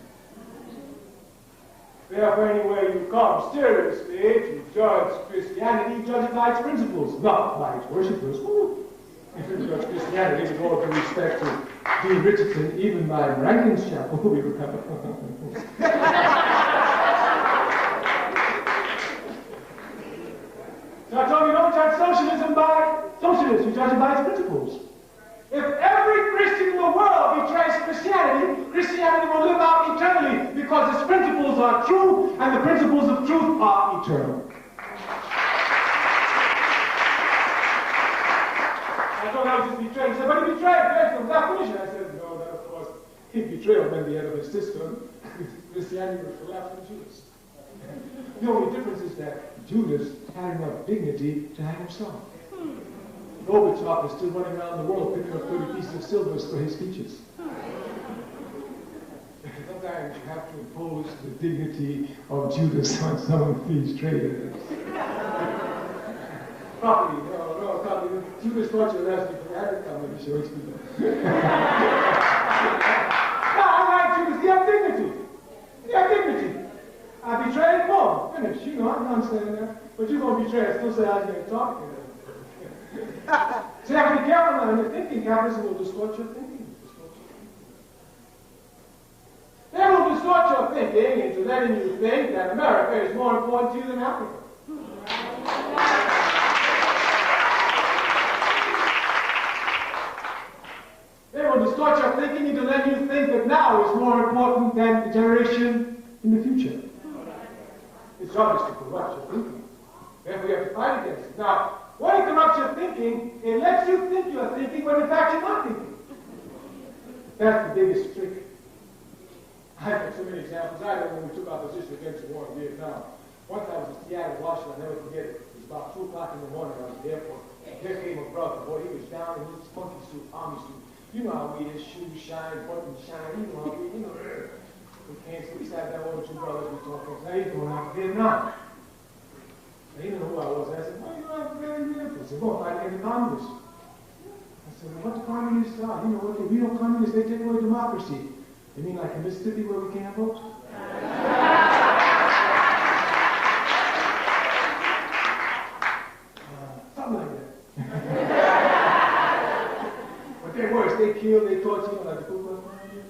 Therefore, anywhere you come seriously to judge Christianity, judge it by its principles, not by its worshippers. If you judge Christianity with all due respect to D. Richardson, even by Rankin's Chapel, we would have So I told you, don't judge socialism by socialists, you judge it by its principles. If every Christian in the world betrays Christianity, Christianity will live out eternally because its principles are true and the principles of truth are eternal. I thought I was just betrayed. He said, but he betrayed. Yes, was that finished? I said, no, that of course, if betrayal meant the end of his system, Christianity would collapse in Judas. The only difference is that Judas had enough dignity to hang himself. Gorbachev is still running around the world picking up 30 pieces of silver for his speeches. Sometimes you have to impose the dignity of Judas on some of these traitors. Property, no, property. Judas thought you left me for that to come and show it to you. No, I like Judas. He had dignity. He had dignity. I betrayed more. Finish. You know, I'm not saying that. But you're going to betray. I still say I can't talk. So you have to be careful now in your thinking. Capitalism will distort your thinking. They will will distort your thinking into letting you think that America is more important to you than Africa. They will distort your thinking into letting you think that now is more important than the generation in the future. It's obvious to corrupt your thinking. Therefore, you have to fight against it. Now, when it corrupts your thinking, it lets you think you are thinking when in fact you're not thinking. That's the biggest trick. I've got so many examples. I know when we took our position against the war in Vietnam. Once I was in Seattle, Washington, I'll never forget it. It was about 2 o'clock in the morning. I was at the airport. Here came a brother. Boy, he was down in his funky suit, army suit. You know how we is, shoes shine, buttons shine. You know how we, we can't see. We sat down with 2 brothers. We talked. Now he's going out to Vietnam. Now, he didn't know who I was. I said, why are you out to Vietnam? He said, go fight against the communists. I said, well, what the communists are? You know what? The real communists, they take away democracy. You mean like in Mississippi where we can't vote? Something like that. But they're worse. They kill, they torture, like the Ku Klux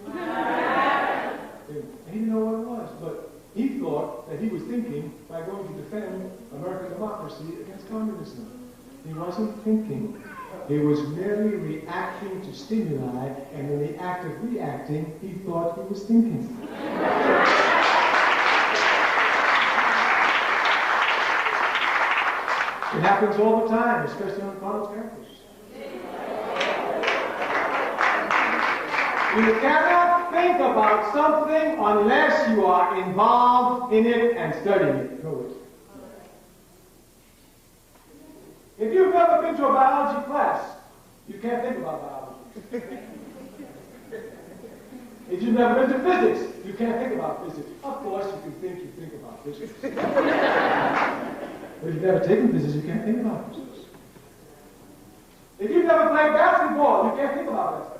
Klan. He didn't know what it was, but he thought that he was thinking by going to defend American democracy against communism. He wasn't thinking. He was merely reacting to stimuli, and in the act of reacting, he thought he was thinking. It happens all the time, especially on college campus. You cannot think about something unless you are involved in it and studying it. Know it. If you've never been to a biology class, you can't think about biology. If you've never been to physics, you can't think about physics. Of course, you think about physics. But if you've never taken physics, you can't think about physics. If you've never played basketball, you can't think about basketball.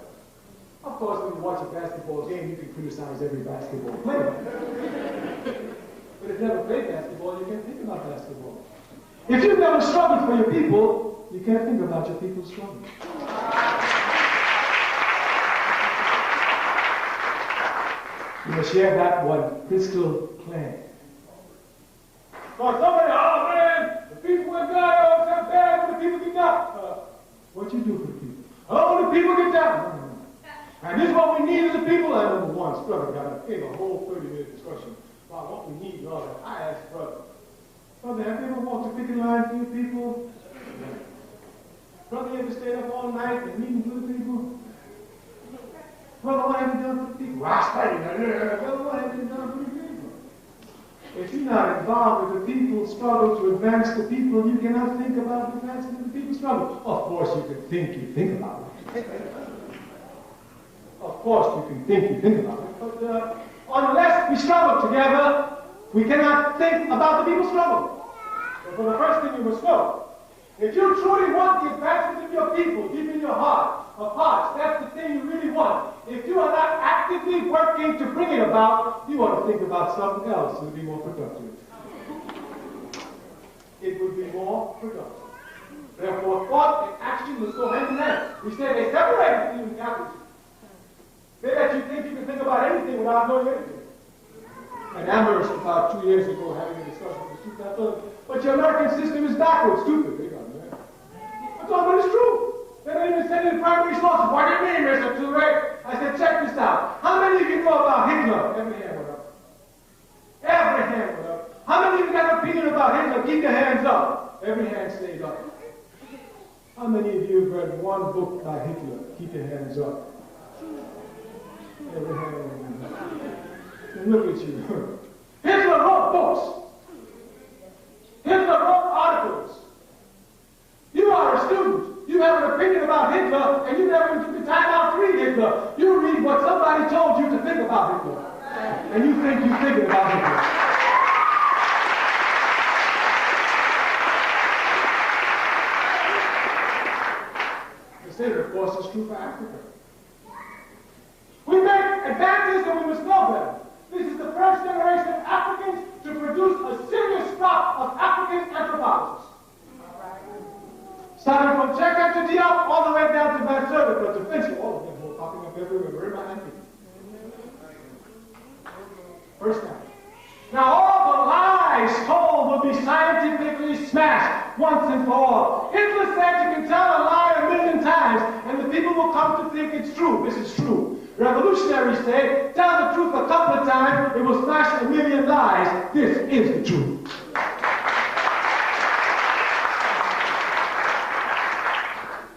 Of course, when you watch a basketball game, you can criticize every basketball player. But if you've never played basketball, you can't think about basketball. If you've never struggled for your people, you can't think about your people's struggle. You must share that one crystal clear. So somebody, oh man, the people with God always have bad when the people get down. What you do for the people? Oh, the people get down. And this is what we need as a people. I remember once, brother got a whole 30-minute discussion about what we need and all that. I asked brother, have you ever walked a picket line for your people? Brother, you ever stayed up all night and meeting for the people? Brother, what have you done for the people? Well, I studied. Brother, what have you done for the people? If you're not involved with the people's struggle to advance the people, you cannot think about advancing the people's struggle. Of course, you can think about it. Of course, you can think about it. But unless we struggle together, we cannot think about the people's struggle. So for the first thing you must know, if you truly want the advancement of your people, deep in your heart of hearts, that's the thing you really want. If you are not actively working to bring it about, you ought to think about something else that would be more productive. It would be more productive. Therefore, thought and action must go hand in hand. We say they separate between you and Catholics. Say that you think you can think about anything without knowing anything. And Amherst, about 2 years ago, having a discussion with the students, I told them, but your American system is backwards, stupid. They got mad. I told them, but it's true. They don't even send in primary sources. What do you mean, Mr. Ture? I said, check this out. How many of you know about Hitler? Every hand went up. Every hand went up. How many of you got an opinion about Hitler? Keep your hands up. Every hand stayed up. How many of you have read one book by Hitler? Keep your hands up. Every hand went up. And look at you. Hitler wrote books. Hitler wrote articles. You are a student. You have an opinion about Hitler, and you never took the time out to read Hitler. You read what somebody told you to think about Hitler. And you think you're thinking about Hitler. The same, of course, is true for Africa. We make advances, and we must know them. This is the first generation of Africans to produce a serious crop of African anthropologists. Starting from Chekhov to Diop, all the way down to Van Servet, but to Finch, all of them were popping up everywhere. We're in my hand. First time. Now all the lies told will be scientifically smashed once and for all. Hitler said you can tell a lie 1,000,000 times and the people will come to think it's true. This is true. Revolutionaries say, tell the truth a couple of times, it will smash 1,000,000 lies. This is the truth.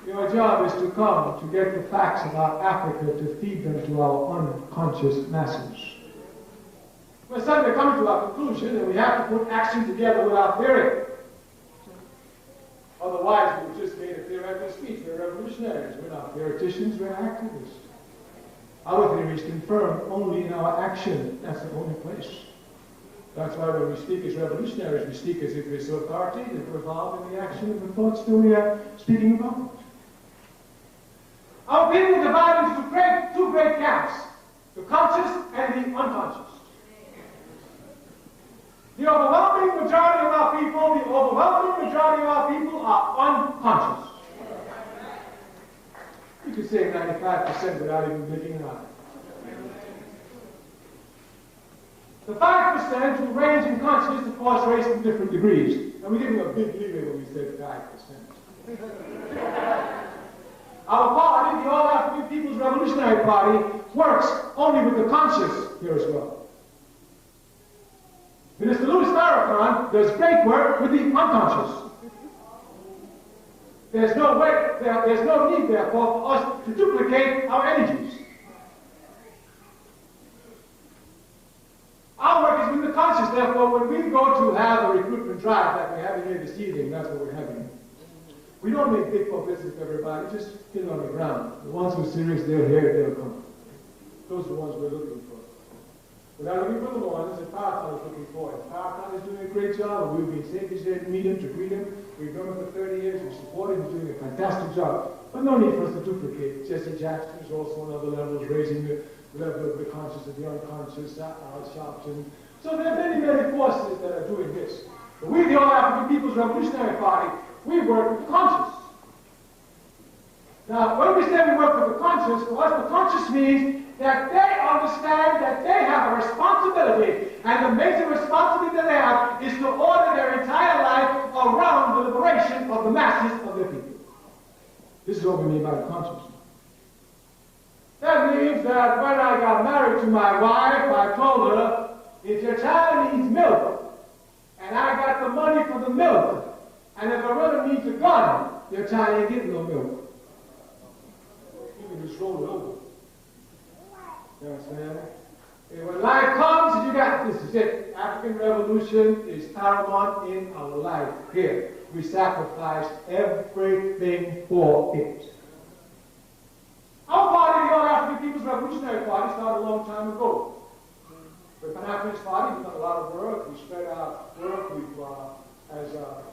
Your job is to come to get the facts about Africa to feed them to our unconscious masses. We're suddenly coming to our conclusion that we have to put action together with our theory. Otherwise, we just made a theoretical speech. We're revolutionaries. We're not theoreticians, we're activists. Our theory is confirmed only in our action. That's the only place. That's why when we speak as revolutionaries, we speak as if we're so authoritative that we're involved in the action of the thoughts that we are speaking about. Our people divide into two great camps, the conscious and the unconscious. The overwhelming majority of our people are unconscious. You could say 95% without even blinking an eye. The 5% who range in consciousness, of course, range in different degrees. And we give them a big leeway when we say 5%. Our party, the All-African People's Revolutionary Party, works only with the conscious here as well. Minister Louis Farrakhan does great work with the unconscious. There's no need, therefore, for us to duplicate our energies. Our work is with the conscious, therefore, when we go to have a recruitment drive like we're having here this evening, that's what we're having. We don't make big publicity for everybody, just get it on the ground. The ones who are serious, they'll hear it, they'll come. Those are the ones we're looking for. We're not looking for the ones that Farrakhan is looking for. And Farrakhan is doing a great job, and we've been safely there to meet him, to greet him. We've known him for 30 years, we support him, he's doing a fantastic job. But no need for us to duplicate. Jesse Jackson is also on other levels, raising the level of the conscious and the unconscious, Sharpton. So there are many, many forces that are doing this. But we, the All-African People's Revolutionary Party, we work with the conscious. Now, when we say we work with the conscious, for us the conscious means that they understand that they have a responsibility, and the major responsibility that they have is to order their entire life around the liberation of the masses of their people. This is what we mean by the conscious. That means that when I got married to my wife, I told her, if your child needs milk, and I got the money for the milk, and if a brother needs a gun, your child ain't getting no milk. You can just roll it over. You understand? And when life comes, you got this is it. African Revolution is paramount in our life here. We sacrifice everything for it. Our party, the All-African People's Revolutionary Party, started a long time ago. The Pan-Africanist Party, we've done a lot of work. We spread our work. As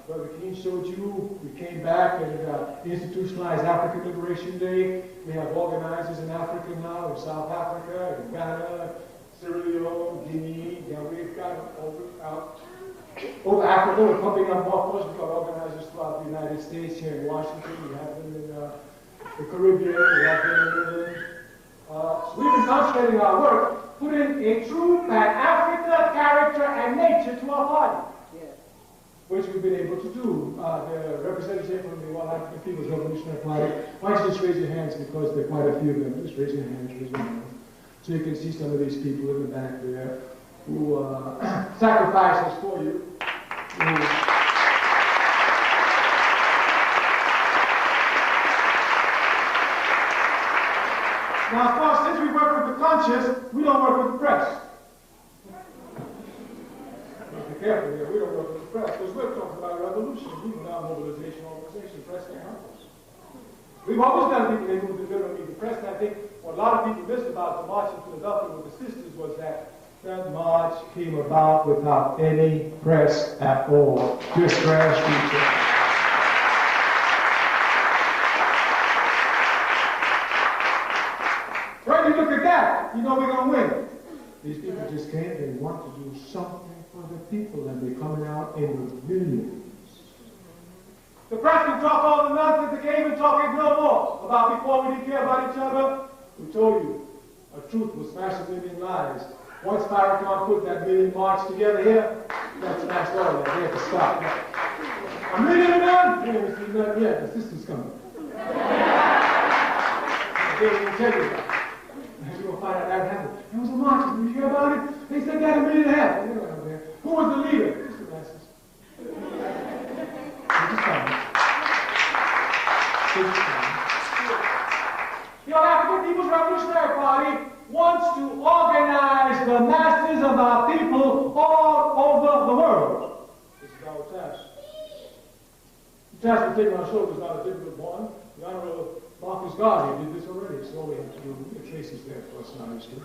Brother King showed you, we came back and institutionalized African Liberation Day. We have organizers in Africa now, in South Africa, in Ghana, Sierra Leone, Guinea. We've got over Africa. We're pumping up more. Of course, we've got organizers throughout the United States, here in Washington. We have them in the Caribbean. We have them in England. So we've been concentrating our work, putting a true Pan-African character and nature to our party. Which we've been able to do. The representative from the All-African People's Revolutionary Party, why don't you just raise your hands, because there are quite a few of them. Just raise your hands, raise your hands. So you can see some of these people in the back there who sacrifices for you. Now, of course, since we work with the conscious, we don't work with the press. Be careful here. We don't work with the press, because we're talking about revolution. We're not a mobilization organization. Press can't help us. We've always done people they move to don't need the press. And I think what a lot of people missed about the march in Philadelphia with the sisters was that march came about without any press at all. Just grassroots. When you look at that, you know we're going to win. These people just came, they want to do something for the people, and they're coming out in the millions. The press can talk all the nonsense, they can't even talk it no more about before we didn't care about each other. We told you, a truth will smash 1,000,000 lies. Once Farrakhan put that million march together here, that's all. They had to stop. A million and none? We haven't seen nothing yet. The sister's coming. I can't even tell you about it. You're going to find out that happened. There was a march. Did you hear about it? They said they had 1.5 million. Who was the leader? Just the masses. Just coming. The All-African People's Revolutionary Party wants to organize the masses of our people all over the world. This is our task. The task we take on our shoulders is not a difficult one. The Honorable Marcus Garvey did this already, so all we have to do, the traces there for us nicely.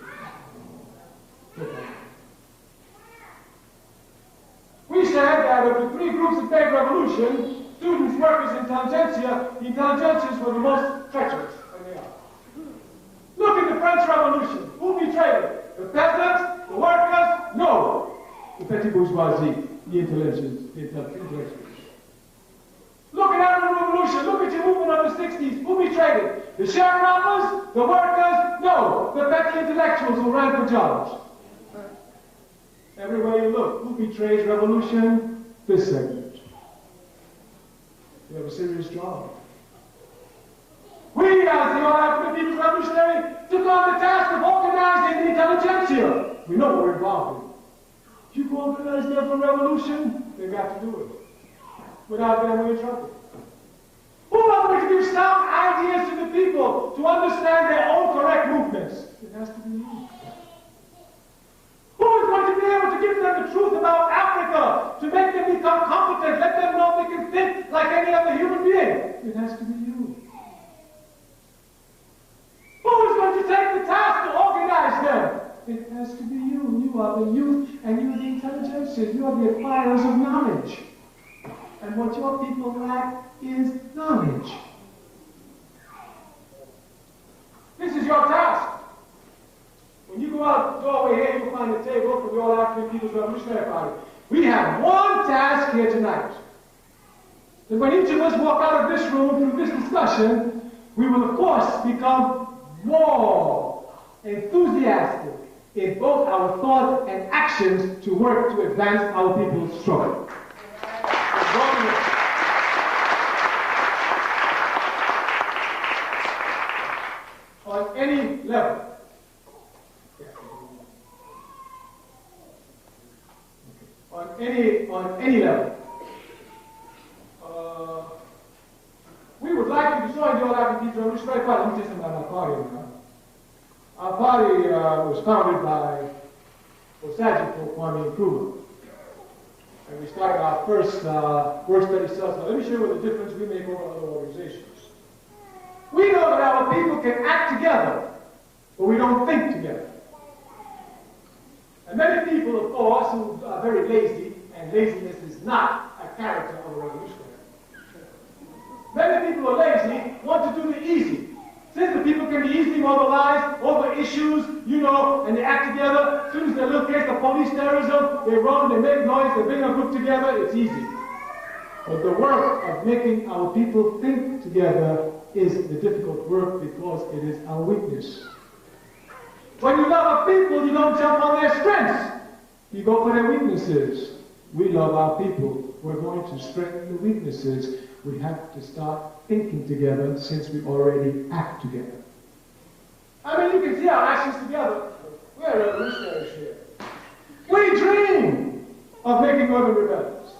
We said that of the 3 groups that made revolution, students, workers, intelligentsia, the intelligentsias were the most treacherous, and they are. Look at the French Revolution. Who betrayed it? The peasants? The workers? No. The petty bourgeoisie, the intellectuals, Look at our revolution. Look at your movement of the 60s. Who betrayed it? The sharecroppers? The workers? No. The petty intellectuals who ran for jobs. Everywhere you look, who betrays revolution? This segment. We have a serious job. We, as the All-African People's Revolutionary, took on the task of organizing the intelligentsia. We know what we're involved in. You can organize them for revolution, they've got to do it. Without them, we're in trouble. Who are going to give sound ideas to the people to understand their own correct movements? It has to be you. Who is going to be able to give them the truth about Africa, to make them become competent, let them know they can think like any other human being? It has to be you. Who is going to take the task to organize them? It has to be you. You are the youth, and you are the intelligentsia. You are the acquirers of knowledge. And what your people lack is knowledge. This is your task. When you go out the doorway here, you'll find a table for the All-African People's Revolutionary Party. We have one task here tonight. That when each of us walk out of this room through this discussion, we will, of course, become more enthusiastic in both our thoughts and actions to work to advance our people's struggle. On any level. On any level. We would like you to join the All-African People's Revolutionary Party. Let me tell you something about our party now. Our party was founded by Kwame Ture. And we started our first work study cells. Now let me show you what the difference we make over other organizations. We know that our people can act together, but we don't think together. And many people, of course, who are very lazy, and laziness is not a character of a revolutionary. Many people who are lazy want to do the easy. Since the people can be easily mobilized over issues, and they act together, as soon as they look at the police terrorism, they run, they make noise, they bring a group together, it's easy. But the work of making our people think together is the difficult work because it is our weakness. When you love our people, you don't jump on their strengths. You go for their weaknesses. We love our people. We're going to strengthen the weaknesses. We have to start thinking together since we already act together. I mean, you can see our actions together. We're revolutionaries here. We dream of making urban rebellions.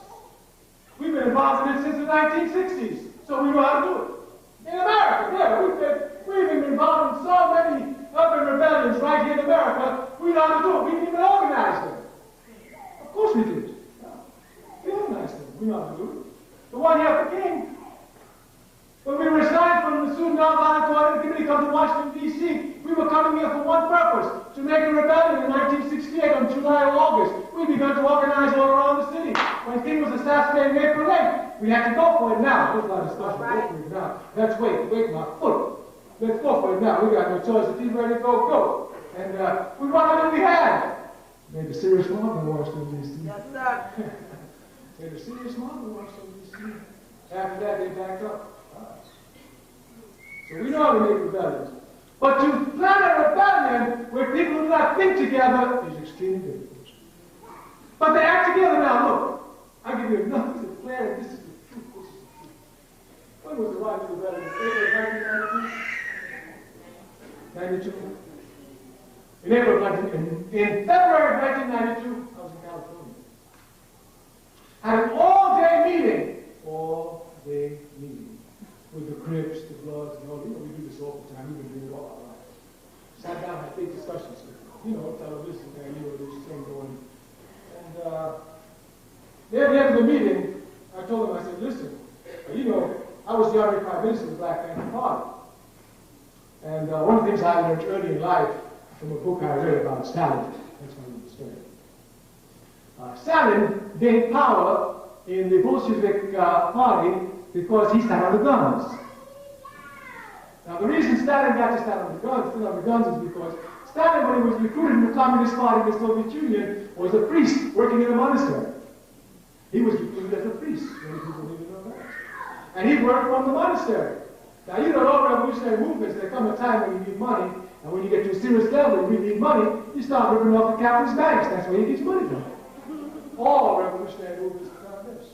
We've been involved in it since the 1960s, so we know how to do it. In America, yeah, we've been involved in so many urban rebellions right here in America, we know how to do it. We didn't even organize them. Of course we did. We organized them. We know how to do it. The one here at the King, when we resigned from the Student Nonviolent Coordinating Committee to come to Washington, D.C., we were coming here for one purpose, to make a rebellion in 1968 on July or August. We began to organize all around the city. When King was assassinated April 8th, we had to go for it now. There's not a discussion. Go for it now. Let's wait my foot. Let's go for it now. We got no choice. If he's ready to go, go. And we wanted what we had. Made a serious mark in Washington, D.C. Yes, sir. Made a serious mark in Washington, D.C. After that, they backed up. So we know how to make rebellions. But to plan a rebellion where people do not think together is extremely difficult. But they act together now. Look, I give you enough to declare that this is the truth. This is the truth. When was the writing of the rebellion? April 1992? In February of 1992, I was in California. Had an all-day meeting with the Crips, the Bloods, and all. You know, we do this all the time. We've been doing it all our lives. Sat down, had big discussions with them. You know, tell them, listen, man, you know, this thing going. And near the end of the meeting, I told them, I said, listen, you know, I was the Army Prime Minister of the Black Panther Party. And one of the things I learned early in life from a book I read about Stalin, that's my little story. Stalin gained power in the Bolshevik party because he sat on the guns. Now, the reason Stalin got to stand on the guns is because Stalin, when he was recruited in the Communist Party of the Soviet Union, was a priest working in a monastery. He was recruited as a priest. Many people didn't know that. And he worked from the monastery. Now, you know, all revolutionary movements, there come a time when you need money, and when you get to a serious level, you really need money, you start ripping off the capitalist banks. That's where you get your money from. All revolutionary movements have done this.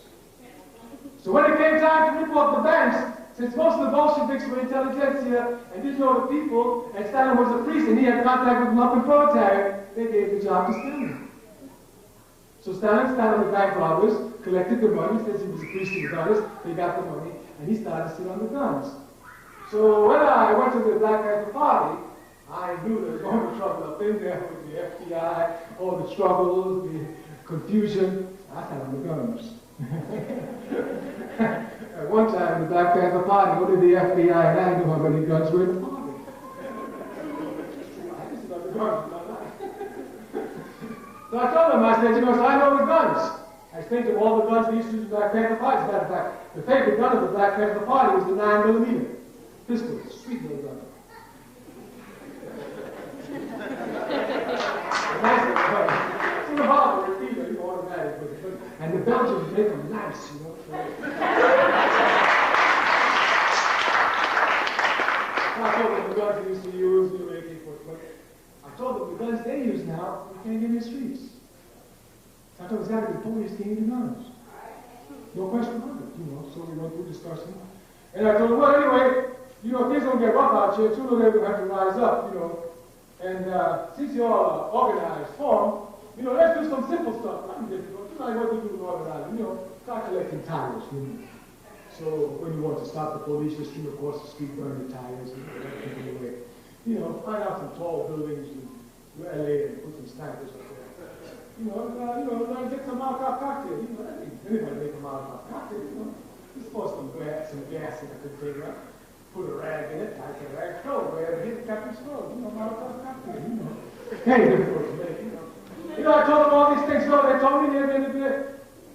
So when it came time to rip off the banks, since most of the Bolsheviks were intelligentsia and didn't know the people, and Stalin was a priest and he had contact with the lumpen proletariat, they gave the job to Stalin. So Stalin started the bank robbers, collected the money, since he was a priest of the gunners, they got the money, and he started to sit on the guns. So when I went to the Black Panther Party, I knew there was going to be trouble up in there with the FBI, all the struggles, the confusion. I sat on the guns. At one time, in the Black Panther Party, what did the FBI and I knew how many guns were in the party? I just sit on the guns in my life. So I told them, I said, you know, so I know the guns. I explained to them all the guns they used to use in the Black Panther Party. As a matter of fact, the favorite gun of the Black Panther Party was the 9mm pistol, sweet little gun. It's in a bottle, you know, automatic, and the Belgians make them nice, you know. I told them the guns they used to use, you know, AK-47. I told them the guns they use now, you can't get in the streets. So I told them, it's got to be police king the guns. No question about it, you know. So we went through discussion. And I told them, well, anyway, you know, things don't get rough out here, sooner or later we have to rise up, you know. And since you're all organized form, you know, let's do some simple stuff. Nothing difficult. You know, like what we do in organizing, you know, start collecting tires, you know. So when you want to stop the police, just stream across the street, burn the tires, and take them away. You know, find out some tall buildings in LA and put some snipers up there. You know, get some Molotov cocktail. You know, anybody make a Molotov cocktail, you know. Just pour some gas in a container, put a rag in it, tie the rag, throw it away, hit the captain's throat. You know, Molotov cocktail, you know. Very difficult to make, you know. You know, I told them all these things, so they told me near the end of it.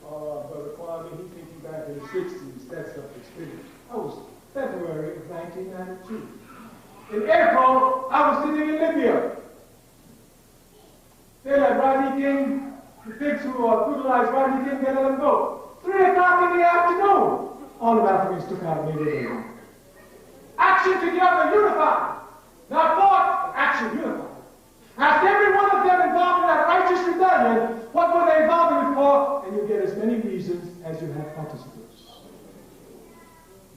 Oh, Brother Kwame, he takes you back in the 60s, that stuff experience. That was February of 1992. In April, I was sitting in Libya. They let Rodney King, the pigs who brutalized Rodney King, they let him go. 3 o'clock in the afternoon, all the Africans took out and made it over. Action together, unified. Not fought, action unified. Ask every one of them involved in that righteous rebellion, what were they involved in it for? And you'll get as many reasons as you have participants.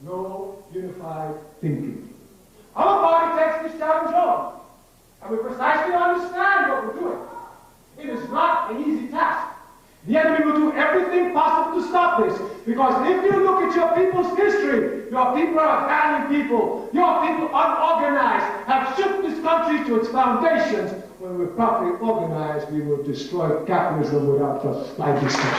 No unified thinking. Our party takes this challenge on, and we precisely understand what we're doing. It is not an easy task. The enemy will do everything possible to stop this, because if you look at your people's history, your people are a valiant people. Your people, unorganized, have shook this country to its foundations. When we're properly organized, we will destroy capitalism without the slightest question.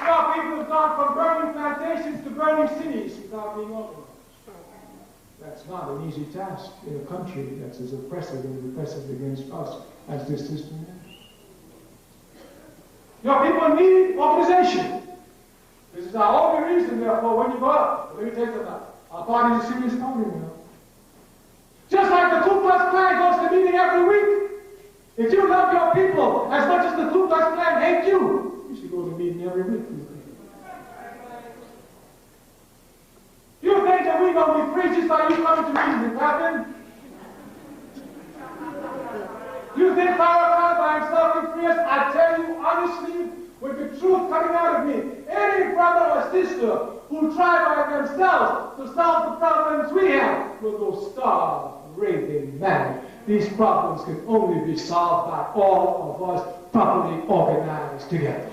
Your people have gone from burning plantations to burning cities without being organized. That's not an easy task in a country that's as oppressive and repressive against us as this system is. Your people need organization. This is our only reason, therefore, when you go out. Let me tell you something. Our party is a serious party now. Just like the Ku Klux Klan goes to meeting every week. If you love your people as much as the Ku Klux Klan hate you, you should go to a meeting every week. You think that we're going to be free just by you coming to meetings and clapping? honestly, with the truth coming out of me. Any brother or sister who try by themselves to solve the problems we have will go starved, raving mad. These problems can only be solved by all of us properly organized together.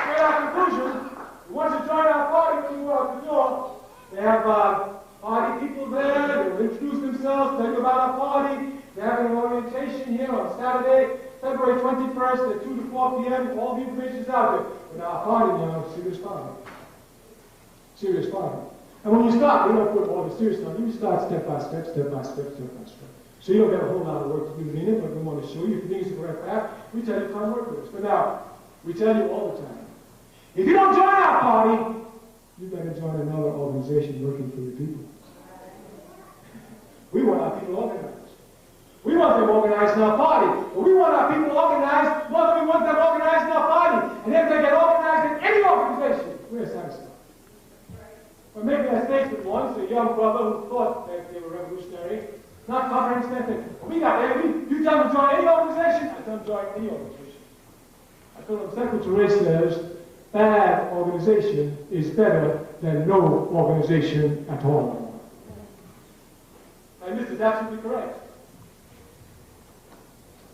In our conclusion, once you join our party, when you walk the door, they have party people there, they will introduce themselves, tell you about our party. They're having an orientation here on Saturday, February 21st at 2 to 4 p.m. All the information is out there. But our party now is serious party. Serious party. And when you start, you don't put all the serious on. You start step by step, step by step, step by step. So you don't have a whole lot of work to do in it, but we want to show you if you think it's the correct path. We tell you to come work with us. But now, we tell you all the time, if you don't join our party, you better join another organization working for the people. We want our people organized. We want them organized in our party, but we want our people organized more than we want them organized in our party. And if they get organized in any organization, we're satisfied. But maybe I stated once, a young brother who thought that they were revolutionary, not covering anything. We got there. You tell them to join any organization, I tell them to join any organization. I told them Stokely Ture says, bad organization is better than no organization at all. And this is absolutely correct.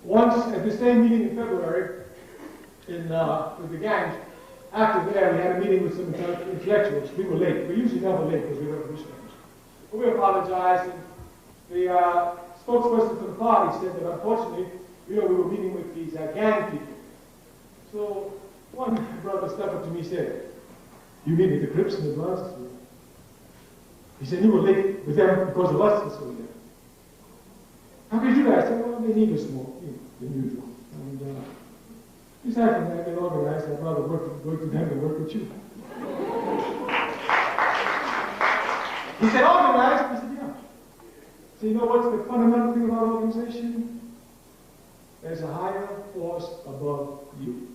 Once at the same meeting in February, with the gangs, after there we had a meeting with some intellectuals. We were late. We're usually never late because we're revolutionaries. But we apologized, and the spokesperson for the party said that unfortunately, we were meeting with these gang people. So one brother stepped up to me and said, "You mean with the Crips and the Bloods?" He said, "You were late with them because of us." And so, how could you do that? I said, "Well, they need us more than usual." And aside from that, they're organized. I'd rather work with them than work with you. He said, "Organized?" I said, "Yeah." So you know what's the fundamental thing about organization? There's a higher force above you.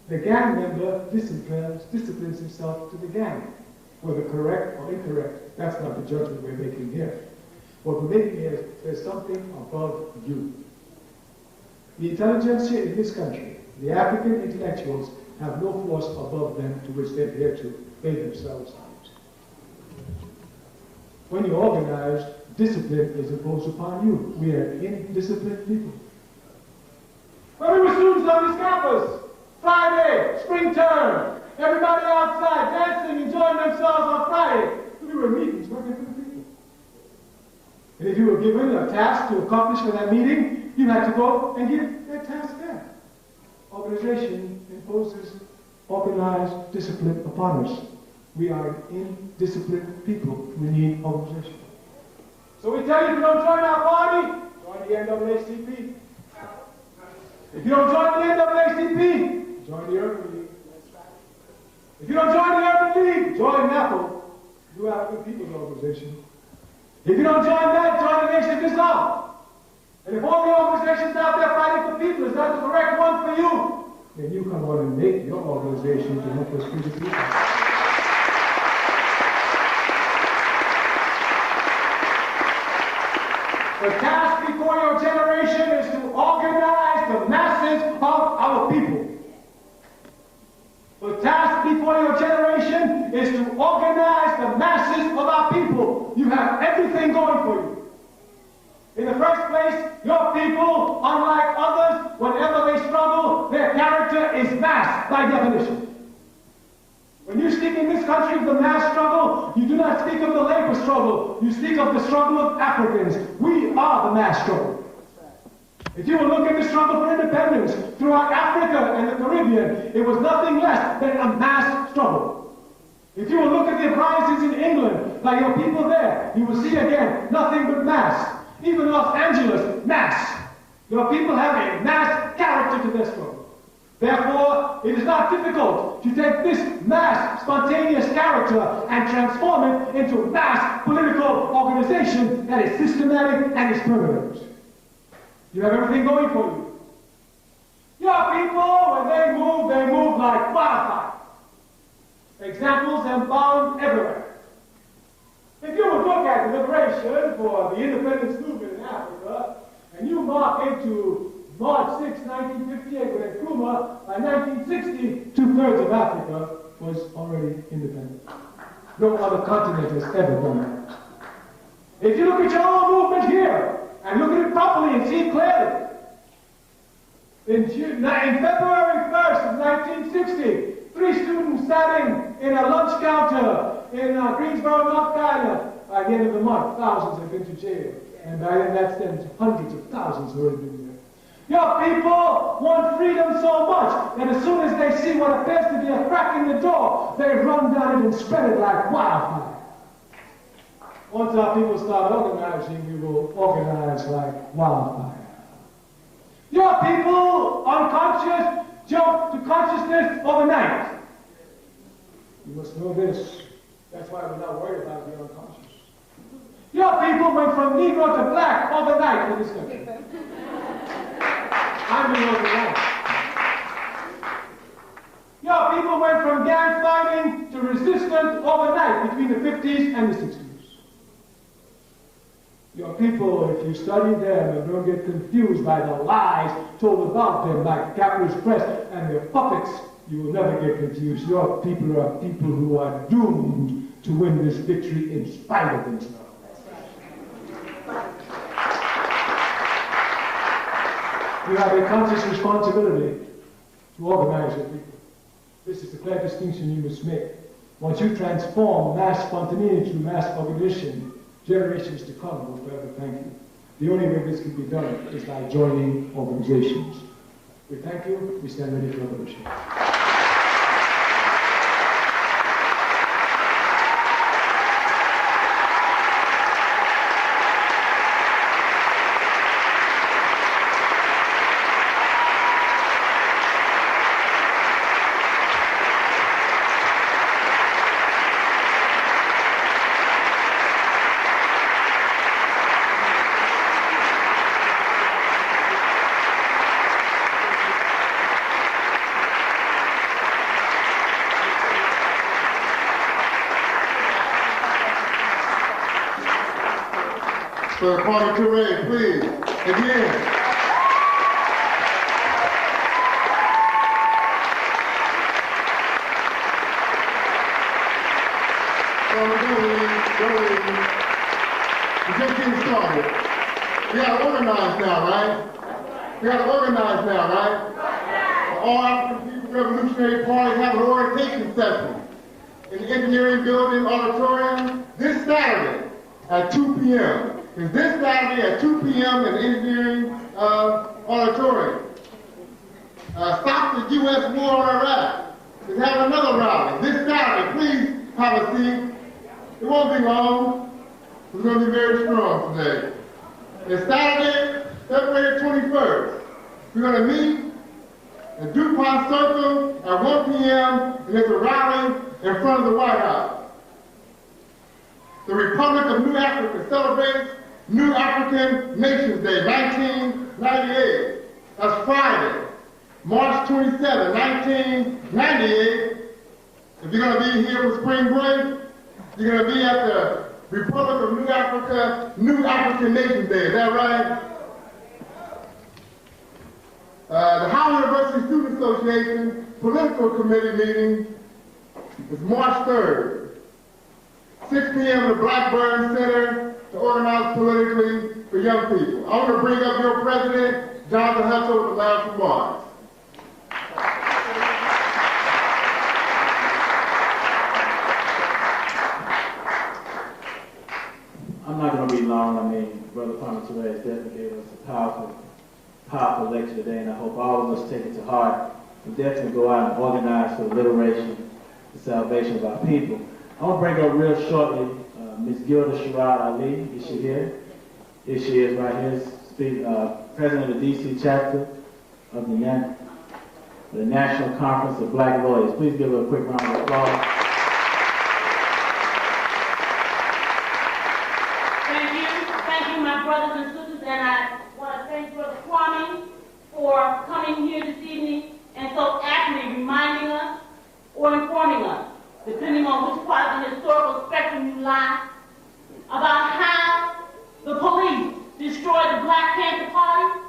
The gang member disciplines himself to the gang, whether correct or incorrect. That's not the judgment we're making here. What we're making here is there's something above you. The intelligentsia in this country, the African intellectuals, have no force above them to which they're here to pay themselves out. When you're organized, discipline is imposed upon you. We are indisciplined people. When we were students on this campus, Friday, spring term, everybody outside dancing, enjoying themselves on Friday. We were meetings working for the people. And if you were given a task to accomplish for that meeting, you had to go and give that task there. Organization imposes organized discipline upon us. We are indisciplined people. We need organization. So we tell you, if you don't join our party, join the NAACP. If you don't join the NAACP, join the Urban League. If you don't join the Urban League, join NAPO. You have good people's organization. If you don't join that, join the Nation of Islam. And if all the organizations out there fighting for people is not the correct one for you, then you come on and make your organization to help us free the people. The task before your generation is to organize the masses of our people. The task before your generation is to organize the masses of our people. You have everything going for you. In the first place, your people, unlike others, whenever they struggle, their character is mass by definition. When you speak in this country of the mass struggle, you do not speak of the labor struggle. You speak of the struggle of Africans. We are the mass struggle. If you will look at the struggle for independence throughout Africa and the Caribbean, it was nothing less than a mass struggle. If you will look at the uprisings in England by your people there, you will see again nothing but mass. Even Los Angeles, mass. Your people have a mass character to their struggle. Therefore, it is not difficult to take this mass, spontaneous character and transform it into a mass political organization that is systematic and is permanent. You have everything going for you. Your people, when they move like wildfire. Examples abound everywhere. If you would look at the liberation for the independence movement in Africa, and you mark into March 6, 1958, with Nkrumah, by 1960, 2/3 of Africa was already independent. No other continent has ever done that. If you look at your own movement here, and look at it properly and see clearly, in February 1st of 1960, 3 students sat in a lunch counter in Greensboro, North Carolina. By the end of the month, thousands have been to jail. And by then, that's then hundreds of thousands who have been there. Your people want freedom so much that as soon as they see what appears to be a crack in the door, they run down it and spread it like wildfire. Once our people start organizing, we will organize like wildfire. Your people, unconscious, jump to consciousness overnight. You must know this. That's why we're not worried about the unconscious. Your people went from Negro to black overnight in this country. I mean overnight. Your people went from gang fighting to resistance overnight between the 50s and the 60s. Your people, if you study them and don't get confused by the lies told about them by capitalist press and their puppets, you will never get confused. Your people are people who are doomed to win this victory in spite of themselves. You have a conscious responsibility to organize your people. This is the clear distinction you must make. Once you transform mass spontaneity to mass organization, generations to come will forever thank you. The only way this can be done is by joining organizations. We thank you. We stand ready for revolution. For Kwame Ture, please, again. We're just getting started. We gotta organize now, right? We gotta organize now, right? All African People Revolutionary Party have an orientation session in the Engineering Building Auditorium this Saturday at 2 p.m. It's this Saturday at 2 p.m. in the Engineering Auditorium. Stop the U.S. war on Iraq. We're having another rally this Saturday. Please have a seat. It won't be long. It's going to be very strong today. It's Saturday, February 21st. We're going to meet at DuPont Circle at 1 p.m. and there's a rally in front of the White House. The Republic of New Africa celebrates New African Nations Day, 1998. That's Friday, March 27, 1998. If you're going to be here for spring break, you're going to be at the Republic of New Africa, New African Nations Day. Is that right? The Howard University Student Association Political Committee meeting is March 3rd, 6 p.m. at the Blackburn Center to organize politically for young people. I want to bring up your president, Jonathan Hutchell, with the last remarks. I'm not going to be long. I mean, Brother Kwame Ture has definitely gave us a powerful lecture today, and I hope all of us take it to heart and definitely go out and organize for the liberation, the salvation of our people. I want to bring up real shortly Ms. Gilda Sherrod Ali. Is she here? Here she is right here, President of the D.C. chapter of the National Conference of Black Lawyers. Please give her a quick round of applause. Thank you, my brothers and sisters, and I want to thank Brother Kwame for coming here this evening and so accurately reminding us or informing us, depending on which part of the historical spectrum you lie, about how the police destroyed the Black Panther Party,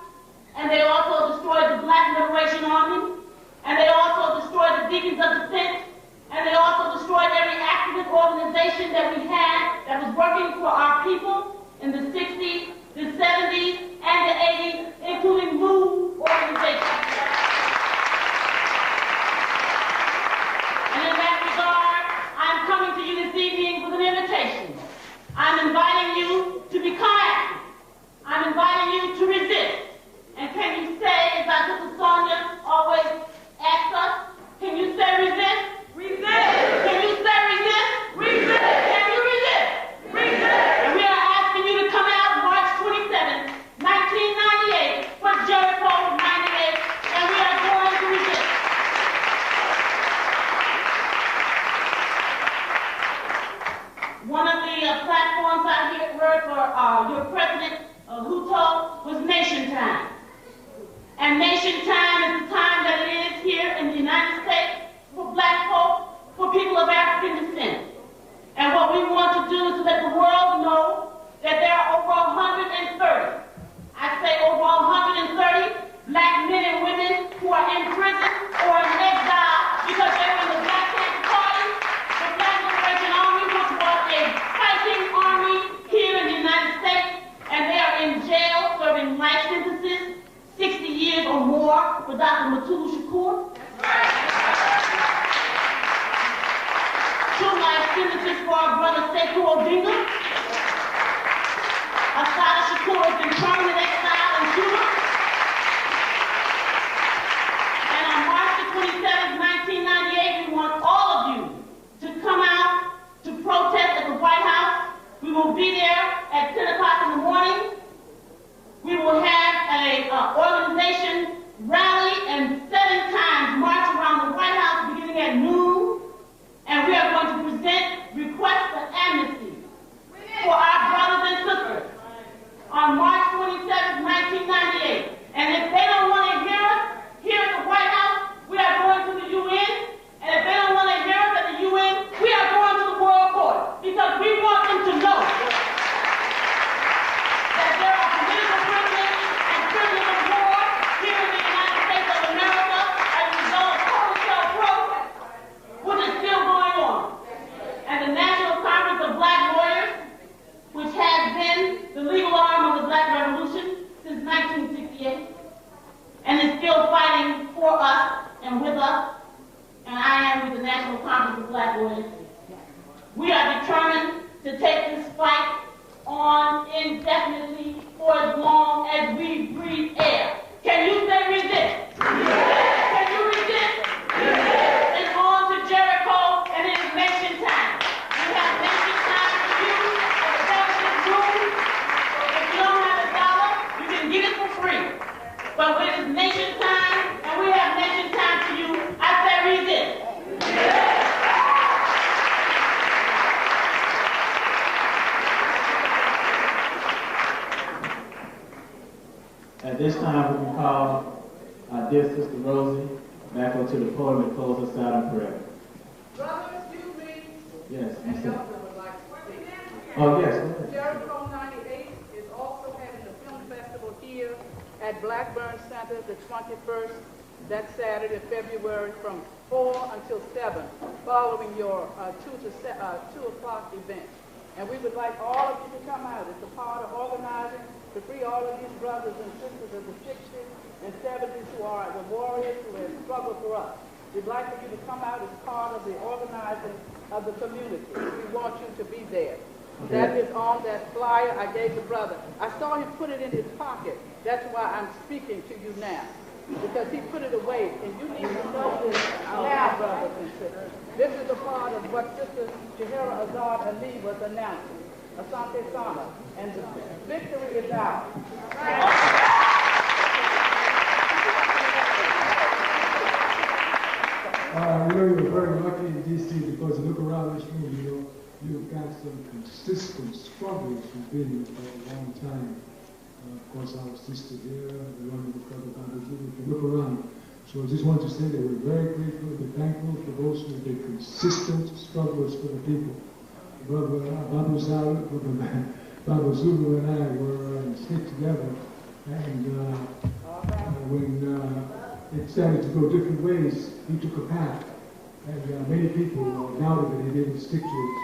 and they also destroyed the Black Liberation Army, and they also destroyed the Deacons of Defense, and they also destroyed every activist organization that we had that was working for our people in the 60s, the 70s, and the 80s, including MOVE organizations. And in that regard, I'm coming to you this evening with an invitation. I'm inviting you to become active. I'm inviting you to resist. And can you say, as our sister Sonia always asks us, can you say resist? Resist. Can you say resist? Resist. Can you resist? Resist. And we are asking you to come out March 27, 1998 for Jericho 98, and we are going to resist. One of the platforms I heard for your president, Huto, was Nation Time. And Nation Time is the time that it is here in the United States for Black folk, for people of African descent. And what we want to do is to let the world know that there are over 130, I say over 130 Black men and women who are in prison or in exile because they were in the Black Panther Party, the Black Liberation Army, which was a fighting army here in the United States, and they are in jail serving life sentences, 60 years or more for Dr. Matul Shakur. Two life sentences for our brother Sekou Odinga. Assata Shakur has been permanent exile in Cuba. And on March the 27th, 1998, we want all of you to come out to protest at the White House. We will be there at 10 o'clock in the morning. We will have an organization rally and 7 times march around the White House beginning at noon. And we are going to present requests for amnesty for our brothers and sisters on March 27, 1998. And if they don't want to hear us here at the White House, we are going to the UN. And if they don't want to hear us at the UN, we are going to the World Court. Because we want them to know that there are political prisoners and prisoners of war here in the United States of America as a result of Cold Program, which is still going on. And the National Conference of Black Lawyers, which has been the legal arm of the Black Revolution since 1968, and is still fighting for us and with us, and I am with the National Conference of Black Lawyers. We are determined to take this fight on indefinitely for as long as we breathe air. Can you say resist? Resist. Can you resist? Resist. It's on to Jericho, and it is Nation Time. We have Nation Time for you at the fellowship room. If you don't have $1, you can get it for free. But it is Nation Time, and we have Nation Time for you. I say resist. Resist. At this time, we can call our dear Sister Rosie back up to the podium and close us out in prayer. Brother, excuse me. Yes, And Mr. Elder would like to speak. Oh, yes, go ahead. Jericho 98 is also having a film festival here at Blackburn Center the 21st. That's Saturday, February, from 4 until 7, following your 2 o'clock event. And we would like all of you to come out. It's a part of organizing to free all of these brothers and sisters of the 60s and 70s who are the warriors who have struggled for us. We'd like for you to come out as part of the organizing of the community. We want you to be there. That is on that flyer I gave the brother. I saw him put it in his pocket. That's why I'm speaking to you now. Because he put it away. And you need to know this now, brothers and sisters. This is a part of what Sister Jahira Azad Ali was announcing. Asante Sana. And the victory is ours. You're very lucky in D.C. because look around this room, you've got some consistent struggles you've been in for a long time. Of course, our sister here, the one with the brother Bandaji, if you look around. So I just want to say that we're very grateful and thankful for those who have been consistent strugglers for the people. Babu Zulu and I were stick together, and when it started to go different ways, he took a path, and many people doubted that he didn't stick to it,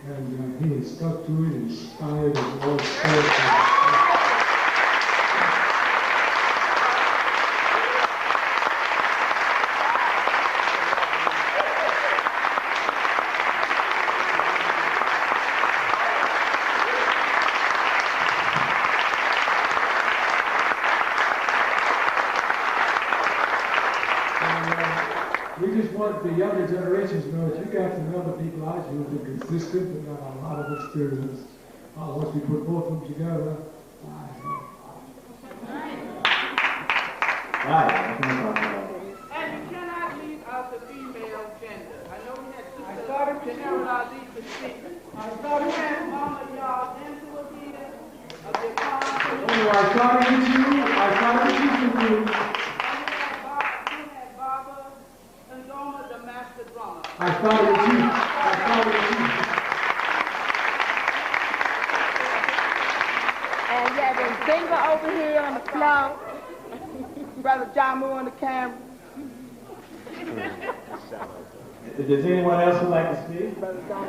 and he has stuck to it, inspired and all sorts of. We just want the younger generations to know that you got some other people out here who've been consistent and got a lot of experience. Once we put both of them together, Right. And you cannot leave out the female gender. I know we had Sister General Ali to speak. We had Mama Y'all Angela here. I started with you. The master drummer. I started with you. And you have been Zinger over here on the floor. Brother John Moore on the camera. Does anyone else would like to speak? Brother John.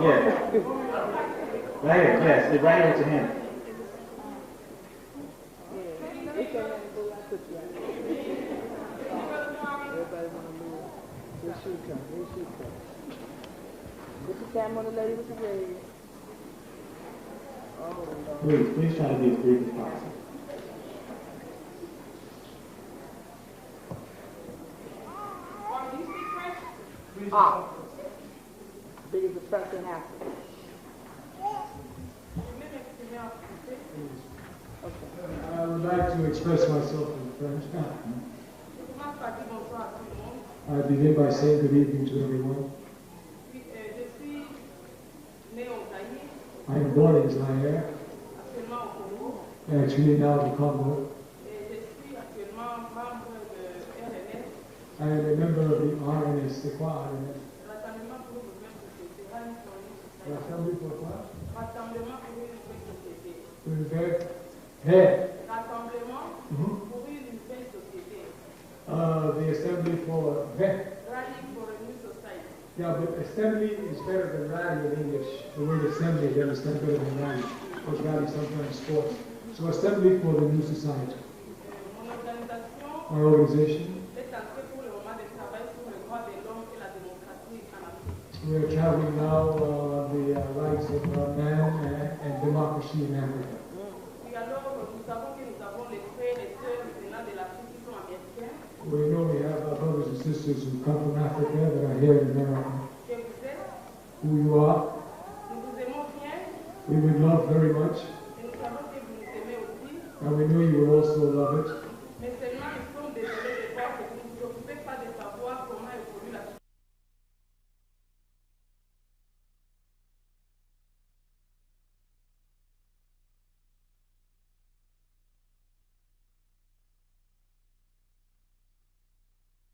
Yes. Right here, yes. Right here with your hand. Put the camera on the lady with the red. Please try to be as brief as possible. Big as the first in Africa. I would like to express myself in French. I begin by saying good evening to everyone. I am born in Zaire, actually now in Congo. I am a member of the RNS, the quoi RNS? L'Assemblée pour quoi? Une fête? Hey! The assembly for Rallying for a new society. yeah, but assembly is better than rally in English. The word assembly, they understand better than rally, because rally sometimes sports. So assembly for the new society. Our organization. We are traveling now the rights of man and democracy in Africa. We know we have our brothers and sisters who come from Africa that are here in America. Who you are. We would love very much. And we know you will also love it.